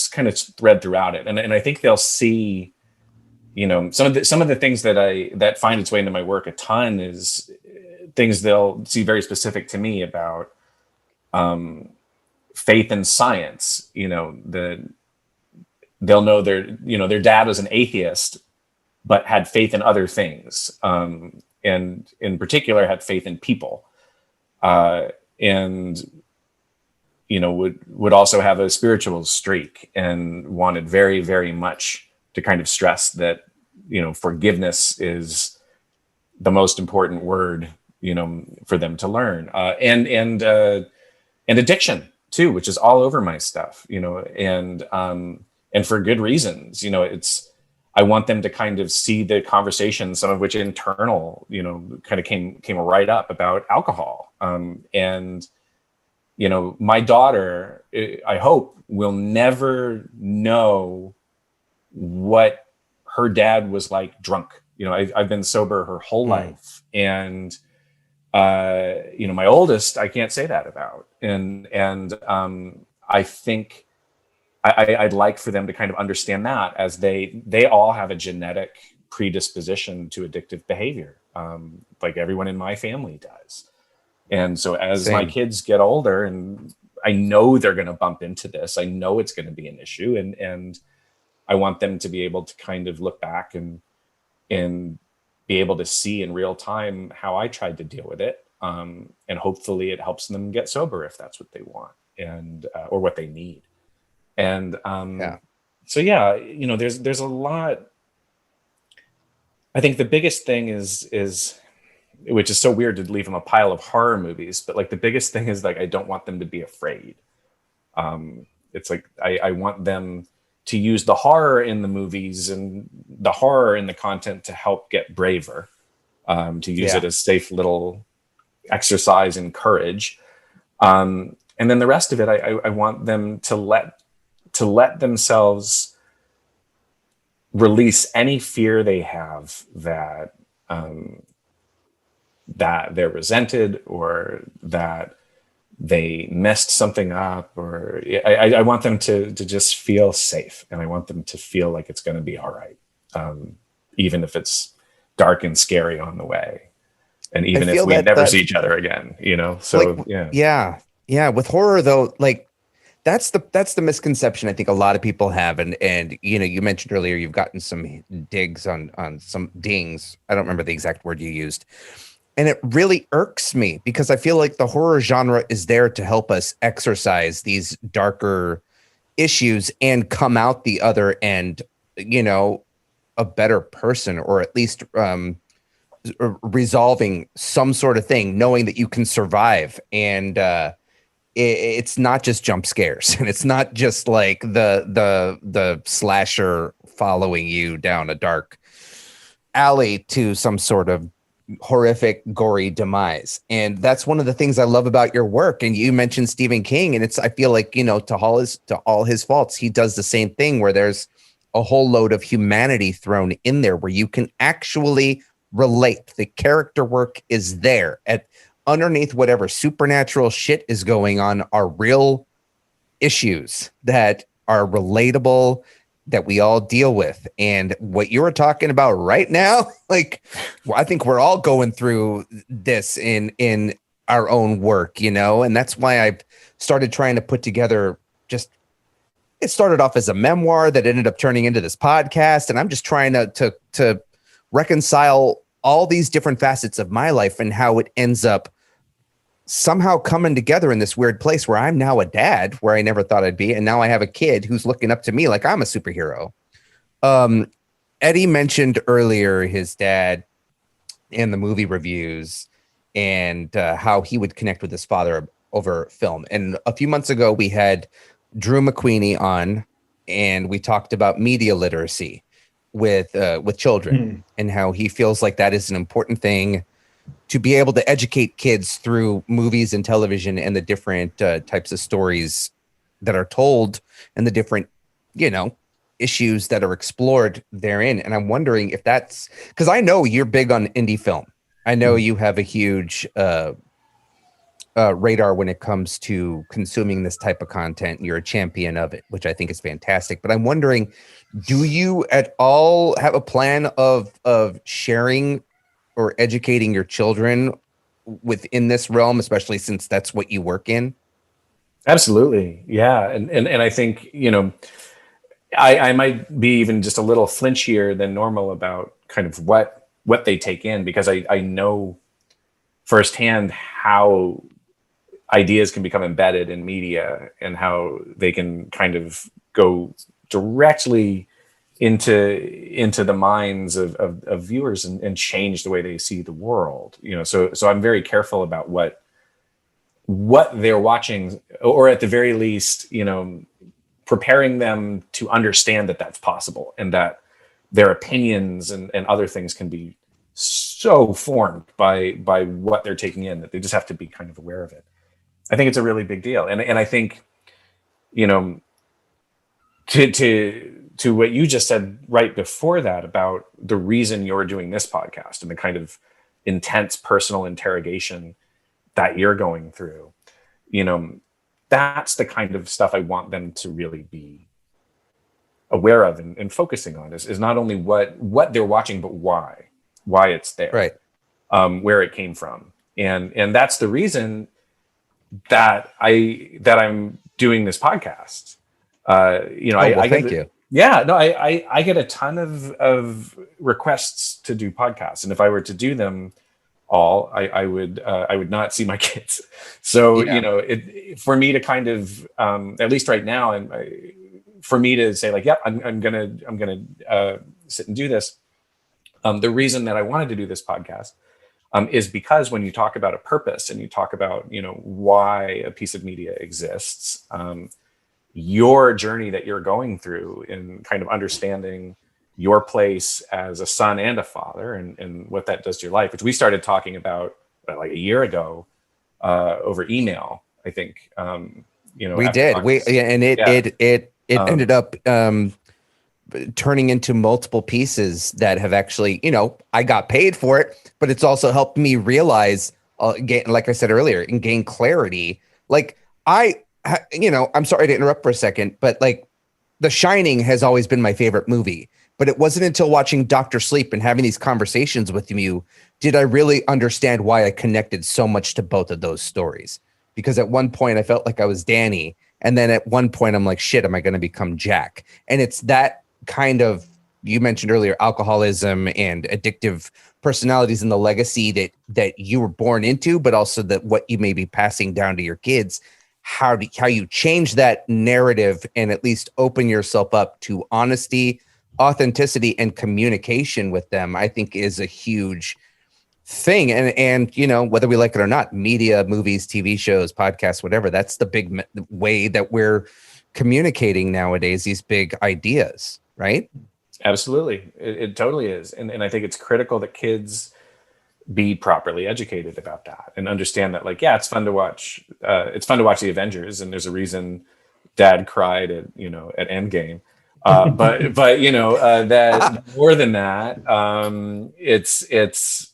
kind of thread throughout it, and I think they'll see some of the things that find its way into my work a ton is things they'll see very specific to me about faith in science. They'll know their dad was an atheist, but had faith in other things, and in particular had faith in people, and would also have a spiritual streak and wanted very, very much to kind of stress that forgiveness is the most important word for them to learn, and addiction too, which is all over my stuff, and for good reasons. I want them to kind of see the conversation, some of which internal, kind of came right up about alcohol, and my daughter, I hope, will never know what her dad was like drunk. I've been sober her whole life, and my oldest, I can't say that about. And I think I'd like for them to kind of understand that, as they all have a genetic predisposition to addictive behavior, like everyone in my family does. And so as my kids get older, and I know they're going to bump into this, I know it's going to be an issue, and I want them to be able to kind of look back and be able to see in real time how I tried to deal with it. And hopefully it helps them get sober if that's what they want, and or what they need. And so there's a lot. I think the biggest thing is which is so weird to leave them a pile of horror movies, but like the biggest thing is like I don't want them to be afraid. It's like I want them to use the horror in the movies and the horror in the content to help get braver, to use it as safe little exercise in courage. And then the rest of it, I want them to let themselves release any fear they have that they're resented, or that they messed something up, or I want them to just feel safe, and I want them to feel like it's going to be all right, even if it's dark and scary on the way, and even if we never see each other again. So with horror though, like That's the misconception I think a lot of people have, and you mentioned earlier you've gotten some digs on some dings. I don't remember the exact word you used, and it really irks me because I feel like the horror genre is there to help us exercise these darker issues and come out the other end, a better person, or at least resolving some sort of thing, knowing that you can survive. And it's not just jump scares, and it's not just like the slasher following you down a dark alley to some sort of horrific, gory demise. And that's one of the things I love about your work. And you mentioned Stephen King, and I feel like, to all his faults, he does the same thing where there's a whole load of humanity thrown in there where you can actually relate. The character work is there underneath whatever supernatural shit is going on are real issues that are relatable, that we all deal with. And what you were talking about right now, I think we're all going through this in our own work, and that's why I've started trying to put together it started off as a memoir that ended up turning into this podcast. And I'm just trying to reconcile all these different facets of my life and how it ends up somehow coming together in this weird place where I'm now a dad where I never thought I'd be. And now I have a kid who's looking up to me like I'm a superhero. Eddie mentioned earlier his dad in the movie reviews and how he would connect with his father over film. And a few months ago, we had Drew McQueenie on, and we talked about media literacy with children and how he feels like that is an important thing to be able to educate kids through movies and television and the different types of stories that are told and the different, issues that are explored therein. And I'm wondering if that's because I know you're big on indie film. I know you have a huge radar when it comes to consuming this type of content. You're a champion of it, which I think is fantastic. But I'm wondering, do you at all have a plan of sharing or educating your children within this realm, especially since that's what you work in? Absolutely. Yeah. And I think, I might be even just a little flinchier than normal about kind of what they take in, because I know firsthand how ideas can become embedded in media and how they can kind of go directly into the minds of viewers and change the way they see the world. So I'm very careful about what they're watching, or at the very least, preparing them to understand that that's possible and that their opinions and other things can be so formed by what they're taking in that they just have to be kind of aware of it. I think it's a really big deal. And I think, to what you just said right before that about the reason you're doing this podcast and the kind of intense personal interrogation that you're going through, that's the kind of stuff I want them to really be aware of and focusing on is not only what they're watching, but why it's there, right? Where it came from. And that's the reason that I'm doing this podcast. Thank you. Yeah, no, I get a ton of requests to do podcasts, and if I were to do them all, I would not see my kids. So for me to kind of at least right now, and for me to say like, I'm gonna sit and do this. The reason that I wanted to do this podcast is because when you talk about a purpose and you talk about why a piece of media exists. Your journey that you're going through in kind of understanding your place as a son and a father and what that does to your life, which we started talking about like a year ago over email, I think. We did. It ended up turning into multiple pieces that have actually, I got paid for it, but it's also helped me realize, like I said earlier, and gain clarity. Like I'm sorry to interrupt for a second, but like The Shining has always been my favorite movie, but it wasn't until watching Dr. Sleep and having these conversations with you did I really understand why I connected so much to both of those stories. Because at one point I felt like I was Danny And then at one point I'm like, shit, am I going to become Jack? And it's that kind of, you mentioned earlier, alcoholism and addictive personalities and the legacy that you were born into, but also that what you may be passing down to your kids. How you change that narrative and at least open yourself up to honesty, authenticity, and communication with them, I think is a huge thing. And you know, whether we like it or not, media, movies, TV shows, podcasts, whatever, that's the big way that we're communicating nowadays, these big ideas, right? Absolutely. It totally is. And I think it's critical that kids be properly educated about that and understand that, like, yeah, it's fun to watch. It's fun to watch the Avengers, and there's a reason Dad cried at Endgame. But you know, that more than that, it's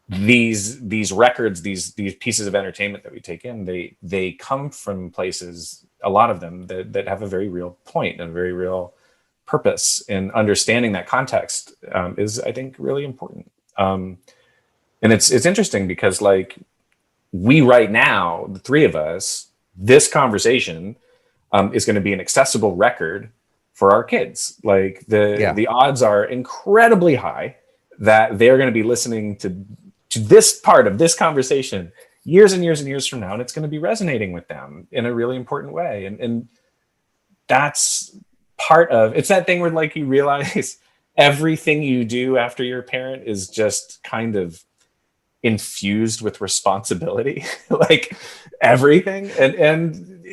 these records, these pieces of entertainment that we take in. They come from places, a lot of them that have a very real point and a very real purpose. And understanding that context is, I think, really important. And it's interesting because, like, we right now, the three of us, this conversation is going to be an accessible record for our kids. Like the odds are incredibly high that they're going to be listening to this part of this conversation years and years and years from now, and it's going to be resonating with them in a really important way. And that's part of, it's that thing where, like, you realize everything you do after you're a parent is just kind of infused with responsibility, like everything. And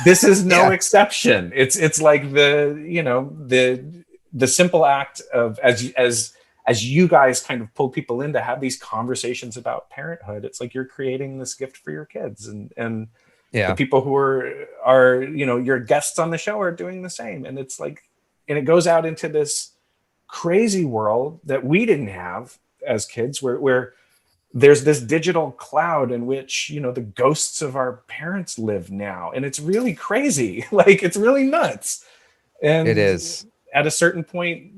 this is no exception. It's like the simple act of, as you guys kind of pull people in to have these conversations about parenthood, it's like you're creating this gift for your kids, and the people who are your guests on the show are doing the same. And it's like, and it goes out into this crazy world that we didn't have as kids, where there's this digital cloud in which, the ghosts of our parents live now. And it's really crazy. Like, it's really nuts. And it is. At a certain point,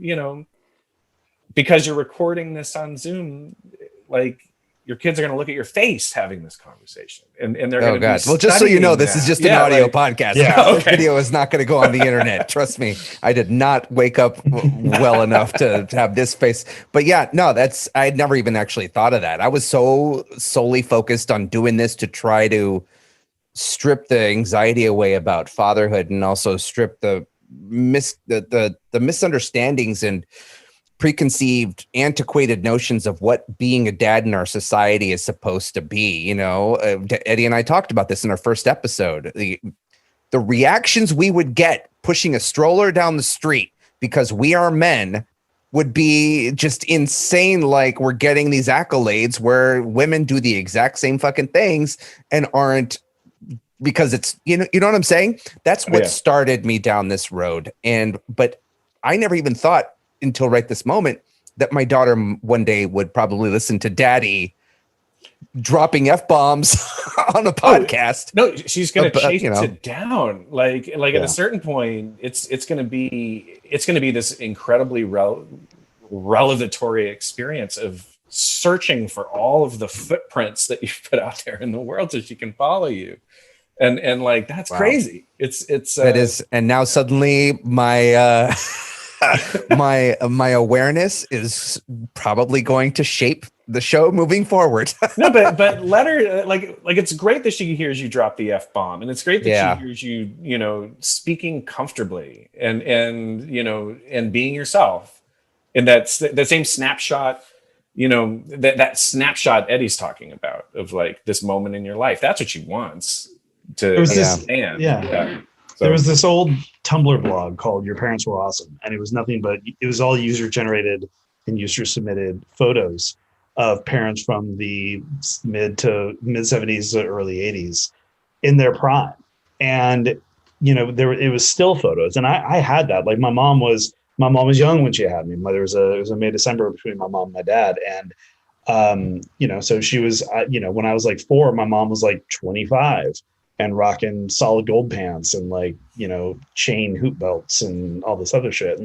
because you're recording this on Zoom, like, your kids are going to look at your face having this conversation, and they're going to be well, just so you know, this is just an audio podcast. Okay. Video is not going to go on the internet. Trust me, I did not wake up well enough to have this face. But I'd never even actually thought of that. I was so solely focused on doing this to try to strip the anxiety away about fatherhood, and also strip the misunderstandings and preconceived, antiquated notions of what being a dad in our society is supposed to be. Eddie and I talked about this in our first episode. The reactions we would get pushing a stroller down the street because we are men would be just insane. Like, we're getting these accolades where women do the exact same fucking things and aren't, because it's, you know what I'm saying? That's what started me down this road. But I never even thought until right this moment that my daughter one day would probably listen to Daddy dropping F-bombs on a podcast. No, she's going to chase it down. Like at a certain point, it's going to be this incredibly revelatory experience of searching for all of the footprints that you've put out there in the world so she can follow you. And like, that's crazy. It is. And now suddenly my my awareness is probably going to shape the show moving forward. No, but let her, like it's great that she hears you drop the F-bomb, and it's great that she hears you, speaking comfortably and being yourself. And that's the same snapshot, that snapshot Eddie's talking about of, like, this moment in your life. That's what she wants to understand. So, there was this old Tumblr blog called Your Parents Were Awesome. And it was nothing but, it was all user generated and user submitted photos of parents from the mid 70s to early 80s in their prime. And, it was still photos. And I had that. Like, my mom was young when she had me. It was a May-December between my mom and my dad. And, so she was, when I was like 4, my mom was like 25. And rocking solid gold pants and, like, chain hoop belts and all this other shit.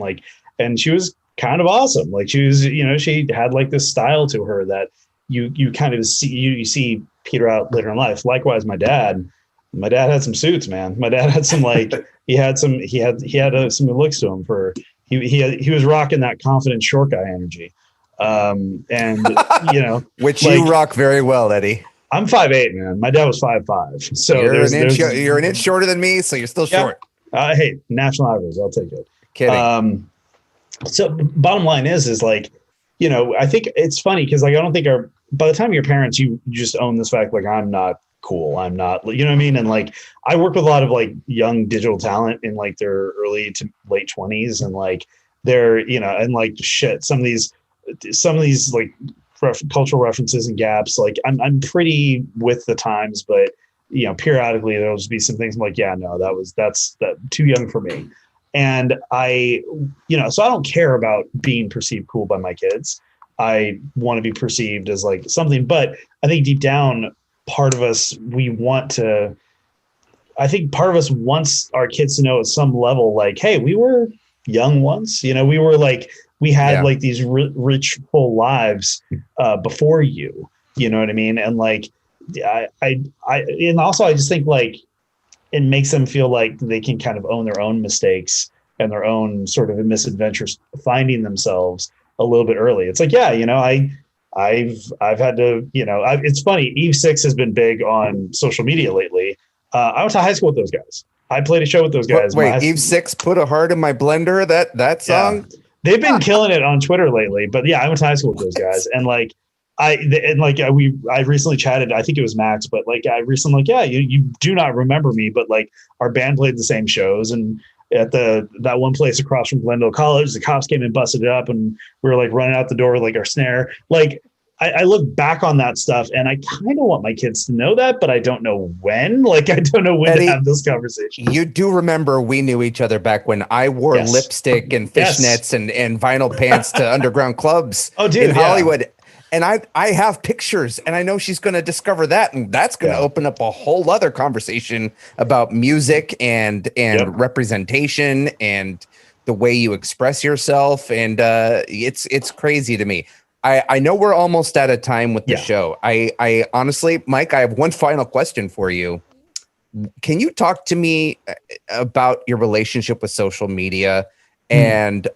And she was kind of awesome. Like, she was, she had like this style to her that you kind of see, you see peter out later in life. Likewise, my dad, My dad had some suits, man. My dad had some like he had some looks to him for he was rocking that confident short guy energy. And you know, which like, you rock very well, Eddie. I'm 5'8", man. My dad was 5'5". So you're an inch shorter than me, so you're still short. Hey, national average, I'll take it. Kidding. So bottom line is like, you know, I think it's funny because like I don't think by the time you're parents, you just own this fact like I'm not cool. I'm not, you know what I mean? And like I work with a lot of like young digital talent in like their early to late 20s, and like they're, you know, and like shit, some of these like cultural references and gaps, like I'm pretty with the times, but you know, periodically there'll just be some things I'm like, yeah, no, that's too young for me. And I, you know, so I don't care about being perceived cool by my kids. I want to be perceived as like something, but I think deep down, part of us, I think part of us wants our kids to know at some level, like, hey, we were young once, you know, we were like, we had like these rich, full lives before you, you know what I mean? And like, and also I just think like it makes them feel like they can kind of own their own mistakes and their own sort of misadventures, finding themselves a little bit early. It's like, yeah, you know, I've had to, you know, it's funny. Eve 6 has been big on social media lately. I went to high school with those guys. I played a show with those guys. Wait, Eve 6 put a heart in my blender. That song. Yeah. They've been killing it on Twitter lately. But yeah, I went to high school with those guys, and like I recently chatted. I think it was Max, but like I recently like, yeah, you do not remember me, but like our band played the same shows, and at that one place across from Glendale College, the cops came and busted it up, and we were like running out the door with like our snare. Like I look back on that stuff, and I kind of want my kids to know that, but I don't know when. Like I don't know when Eddie, to have this conversation. You do remember we knew each other back when I wore lipstick and fishnets and vinyl pants to underground clubs in Hollywood. And I have pictures, and I know she's going to discover that, and that's going to open up a whole other conversation about music and representation and the way you express yourself. And it's crazy to me. I know we're almost out of time with the show. I honestly, Mike, I have one final question for you. Can you talk to me about your relationship with social media and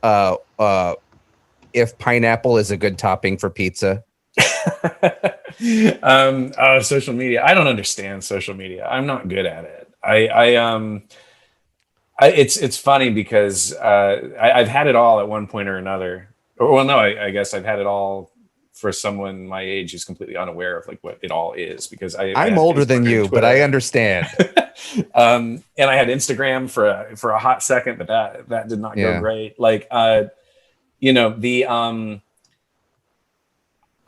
if pineapple is a good topping for pizza? Social media. I don't understand social media. I'm not good at it. It's funny because I've had it all at one point or another. Well, no, I guess I've had it all for someone my age who's completely unaware of like what it all is, because I'm older than you, but I understand. And I had Instagram for a hot second, but that did not go great. Like, you know,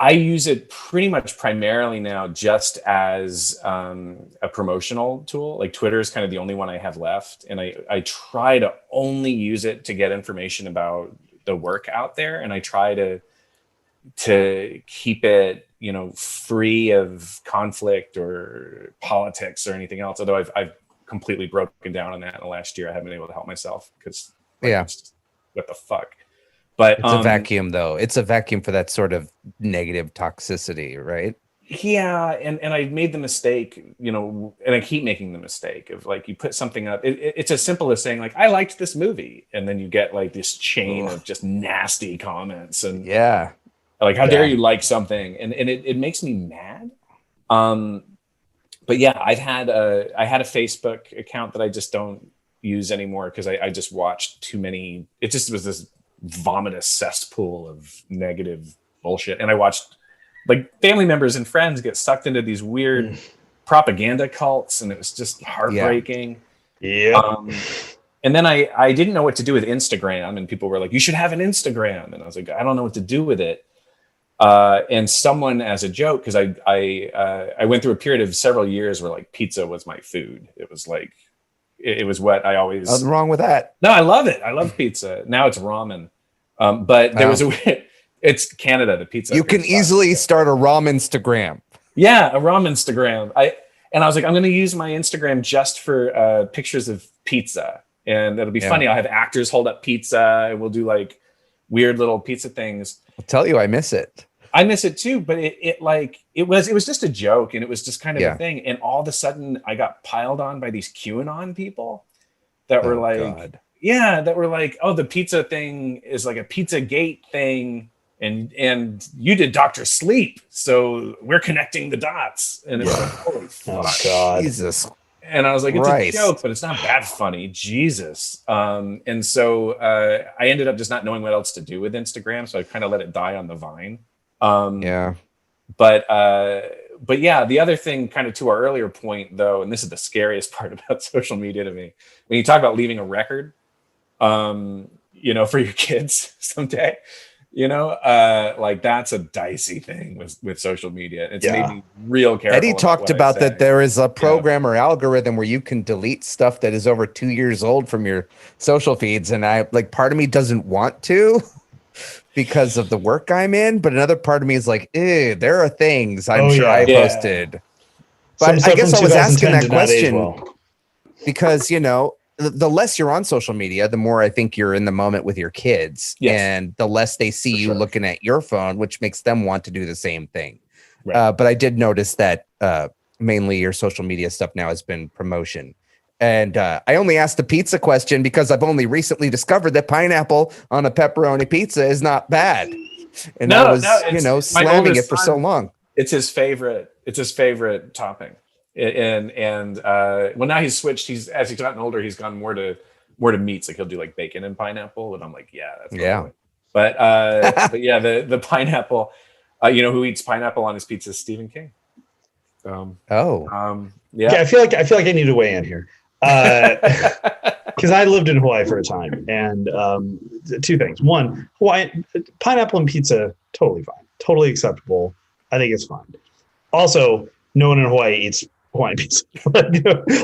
I use it pretty much primarily now just as a promotional tool. Like Twitter is kind of the only one I have left. And I try to only use it to get information about the work out there. And I try to keep it, you know, free of conflict or politics or anything else. Although I've completely broken down on that in the last year. I haven't been able to help myself because it's just, what the fuck. But it's a vacuum, though. It's a vacuum for that sort of negative toxicity, right? Yeah, and I made the mistake, you know, and I keep making the mistake of like you put something up. It's as simple as saying like I liked this movie, and then you get like this chain of just nasty comments and like how dare you like something, and it makes me mad. But yeah, I had a Facebook account that I just don't use anymore because I just watched too many. It just was this vomitous cesspool of negative bullshit, and I watched like family members and friends get sucked into these weird propaganda cults, and it was just heartbreaking. And then I didn't know what to do with Instagram, and people were like, you should have an Instagram, and I was like, I don't know what to do with it. And someone, as a joke, because I went through a period of several years where like pizza was my food. It was like it was what I always. Nothing wrong with that. No, I love it. I love pizza. Now it's ramen. But there was it's Canada, the pizza. You can easily start a ramen Instagram. Yeah, a ramen Instagram. I was like, I'm going to use my Instagram just for pictures of pizza, and it'll be funny. I'll have actors hold up pizza, and we'll do like weird little pizza things. I'll tell you, I miss it. I miss it too, but it was just a joke, and it was just kind of a Yeah. thing. And all of a sudden, I got piled on by these QAnon people that were Oh, like, God. yeah, that were like, oh, the pizza thing is like a Pizza Gate thing, and you did Dr. Sleep, so we're connecting the dots. And it was like, holy Oh fuck. God. Jesus And I was like, it's a Christ. joke, but it's not that funny. Jesus. And so I ended up just not knowing what else to do with Instagram, so I kind of let it die on the vine. Yeah. But yeah, the other thing, kind of to our earlier point, though, and this is the scariest part about social media to me, when you talk about leaving a record, for your kids someday, like that's a dicey thing with social media. It's made me real careful. Eddie talked about that there is a program or algorithm where you can delete stuff that is over 2 years old from your social feeds. And part of me doesn't want to because of the work I'm in, but another part of me is like, there are things I posted. But I guess I was asking that question because, the less you're on social media, the more I think you're in the moment with your kids, and the less they see you looking at your phone, which makes them want to do the same thing. Right. But I did notice that mainly your social media stuff now has been promotion. And I only asked the pizza question because I've only recently discovered that pineapple on a pepperoni pizza is not bad. And I was, slamming it for so long. It's his favorite. It's his favorite topping. And well, now he's switched. As he's gotten older, he's gone more to meats. Like he'll do like bacon and pineapple, and I'm like, yeah, that's cool. But yeah, the pineapple. Who eats pineapple on his pizza is Stephen King. Yeah. I feel like I need to weigh in here because I lived in Hawaii for a time, and two things. One, Hawaii pineapple and pizza, totally fine, totally acceptable. I think it's fine. Also, no one in Hawaii eats Hawaiian pizza.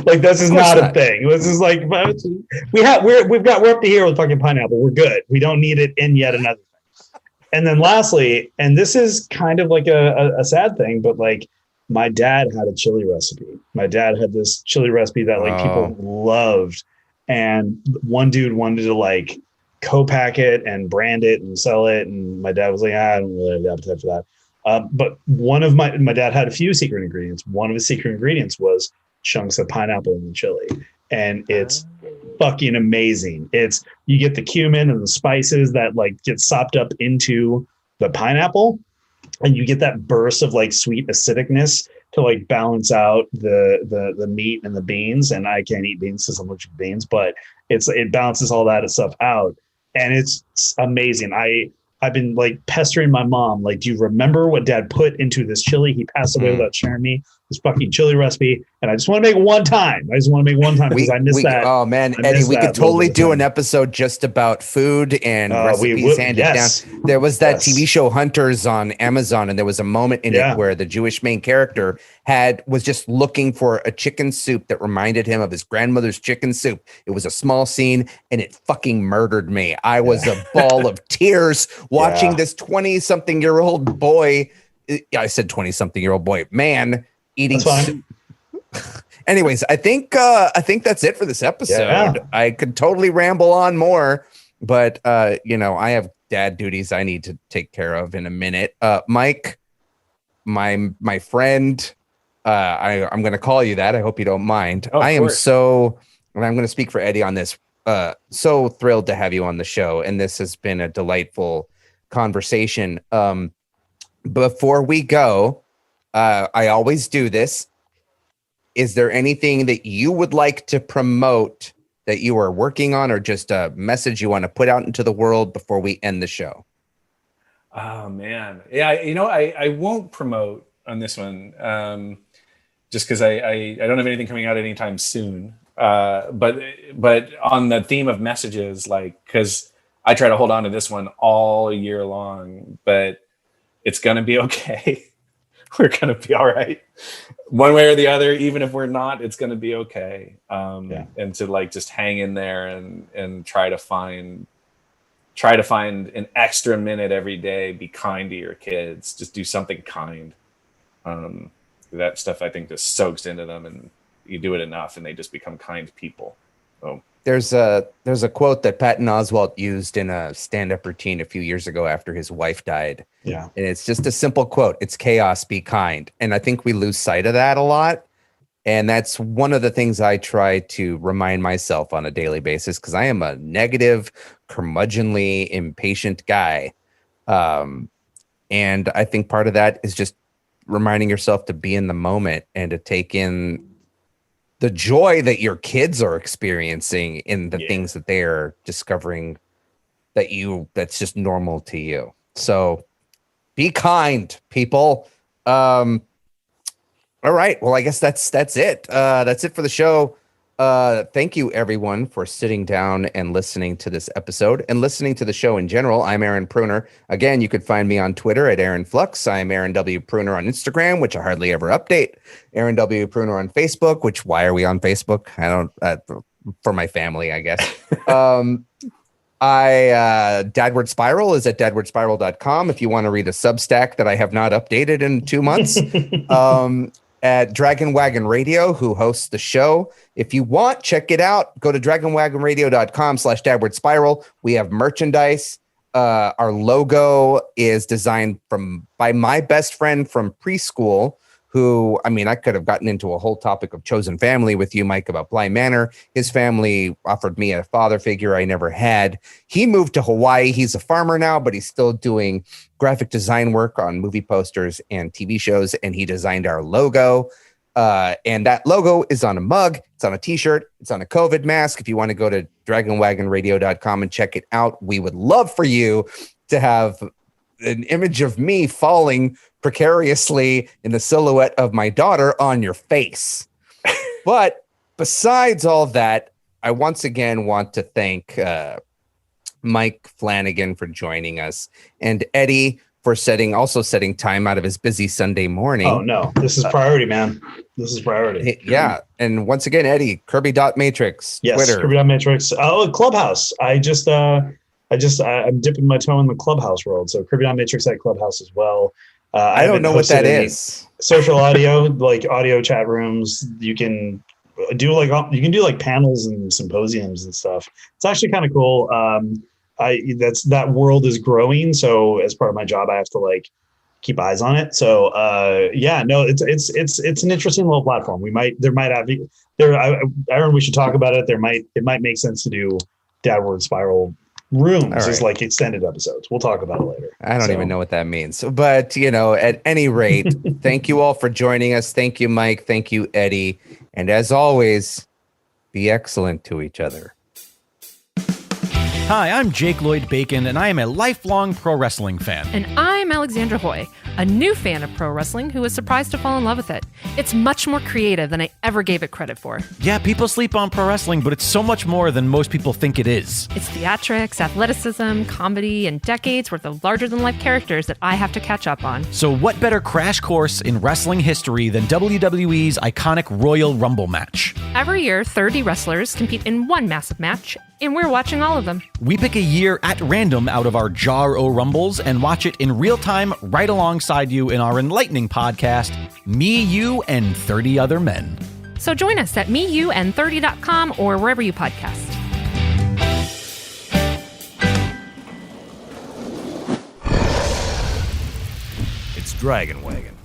Like this is not a thing. This is like we're up to here with fucking pineapple. We're good. We don't need it in yet another thing. And then lastly, and this is kind of like a sad thing, but like my dad had a chili recipe. My dad had this chili recipe that like people loved, and one dude wanted to like co-pack it and brand it and sell it, and my dad was like, I don't really have the appetite for that. But one of my dad had a few secret ingredients. One of his secret ingredients was chunks of pineapple in the chili, and it's fucking amazing. You get the cumin and the spices that like get sopped up into the pineapple, and you get that burst of like sweet acidicness to like balance out the meat and the beans. And I can't eat beans because I'm allergic to beans, but it balances all that stuff out, and it's amazing. I've been like pestering my mom, like, do you remember what dad put into this chili? He passed away without sharing me this fucking chili recipe. And I just want to make it one time. Because I miss that. Oh man, Eddie, we could totally do an episode just about food and recipes handed down. There was that TV show Hunters on Amazon, and there was a moment in it where the Jewish main character was just looking for a chicken soup that reminded him of his grandmother's chicken soup. It was a small scene, and it fucking murdered me. I was a ball of tears watching this 20-something-year-old boy. I said 20-something-year-old boy, man, eating soup. Anyways, I think that's it for this episode. Yeah. I could totally ramble on more, but I have dad duties I need to take care of in a minute. Mike, my friend, I'm going to call you that. I hope you don't mind. I am so, and I'm going to speak for Eddie on this. So thrilled to have you on the show, and this has been a delightful conversation. Before we go, I always do this. Is there anything that you would like to promote that you are working on, or just a message you want to put out into the world before we end the show? Oh man. Yeah. I won't promote on this one. Just because I don't have anything coming out anytime soon. But on the theme of messages, like, because I try to hold on to this one all year long, but it's going to be okay. We're going to be all right. One way or the other, even if we're not, it's going to be okay. And to like, just hang in there and try to find an extra minute every day, be kind to your kids, just do something kind. That stuff I think just soaks into them, and you do it enough and they just become kind people. So There's a quote that Patton Oswalt used in a stand-up routine a few years ago after his wife died. Yeah. And it's just a simple quote. It's chaos, be kind. And I think we lose sight of that a lot. And that's one of the things I try to remind myself on a daily basis, because I am a negative, curmudgeonly, impatient guy. And I think part of that is just reminding yourself to be in the moment and to take in the joy that your kids are experiencing in the things that they are discovering that's just normal to you. So be kind, people. All right. Well, I guess that's it. That's it for the show. Thank you, everyone, for sitting down and listening to this episode and listening to the show in general. I'm Aaron Pruner. Again, you could find me on Twitter at Aaron Flux. I'm Aaron W. Pruner on Instagram, which I hardly ever update. Aaron W. Pruner on Facebook, which why are we on Facebook? I don't, for my family, I guess. Dadward Spiral is at dadwardspiral.com if you want to read a Substack that I have not updated in 2 months. At Dragon Wagon Radio, who hosts the show. If you want, check it out. Go to dragonwagonradio.com/Dadward Spiral. We have merchandise. Our logo is designed by my best friend from preschool, who, I mean, I could have gotten into a whole topic of chosen family with you, Mike, about Bly Manor. His family offered me a father figure I never had. He moved to Hawaii. He's a farmer now, but he's still doing graphic design work on movie posters and TV shows, and he designed our logo. And that logo is on a mug, it's on a t-shirt, it's on a COVID mask. If you want to go to dragonwagonradio.com and check it out, we would love for you to have an image of me falling precariously in the silhouette of my daughter on your face. But besides all that, I once again want to thank Mike Flanagan for joining us, and Eddie for setting time out of his busy Sunday morning. Oh no, this is priority, man. This is priority. Yeah. And once again, Eddie, Kirby.Matrix, yes, Twitter. Kirby.Matrix. Oh, Clubhouse. I'm dipping my toe in the Clubhouse world. So Kirby.Matrix at Clubhouse as well. I don't know what that is. Social audio, like audio chat rooms. You can do like panels and symposiums and stuff. It's actually kind of cool. That world is growing. So as part of my job, I have to like keep eyes on it. So it's an interesting little platform. Aaron, we should talk about it. It might make sense to do Dadward Spiral rooms is like extended episodes. We'll talk about it later. I don't even know what that means. But, at any rate, thank you all for joining us. Thank you, Mike. Thank you, Eddie. And as always, be excellent to each other. Hi, I'm Jake Lloyd Bacon, and I am a lifelong pro wrestling fan. And I'm Alexandra Hoy, a new fan of pro wrestling who was surprised to fall in love with it. It's much more creative than I ever gave it credit for. Yeah, people sleep on pro wrestling, but it's so much more than most people think it is. It's theatrics, athleticism, comedy, and decades worth of larger-than-life characters that I have to catch up on. So what better crash course in wrestling history than WWE's iconic Royal Rumble match? Every year, 30 wrestlers compete in one massive match, and we're watching all of them. We pick a year at random out of our Jar O Rumbles and watch it in real time right alongside you in our enlightening podcast, Me, You, and 30 Other Men. So join us at meyouand30.com or wherever you podcast. It's Dragon Wagon.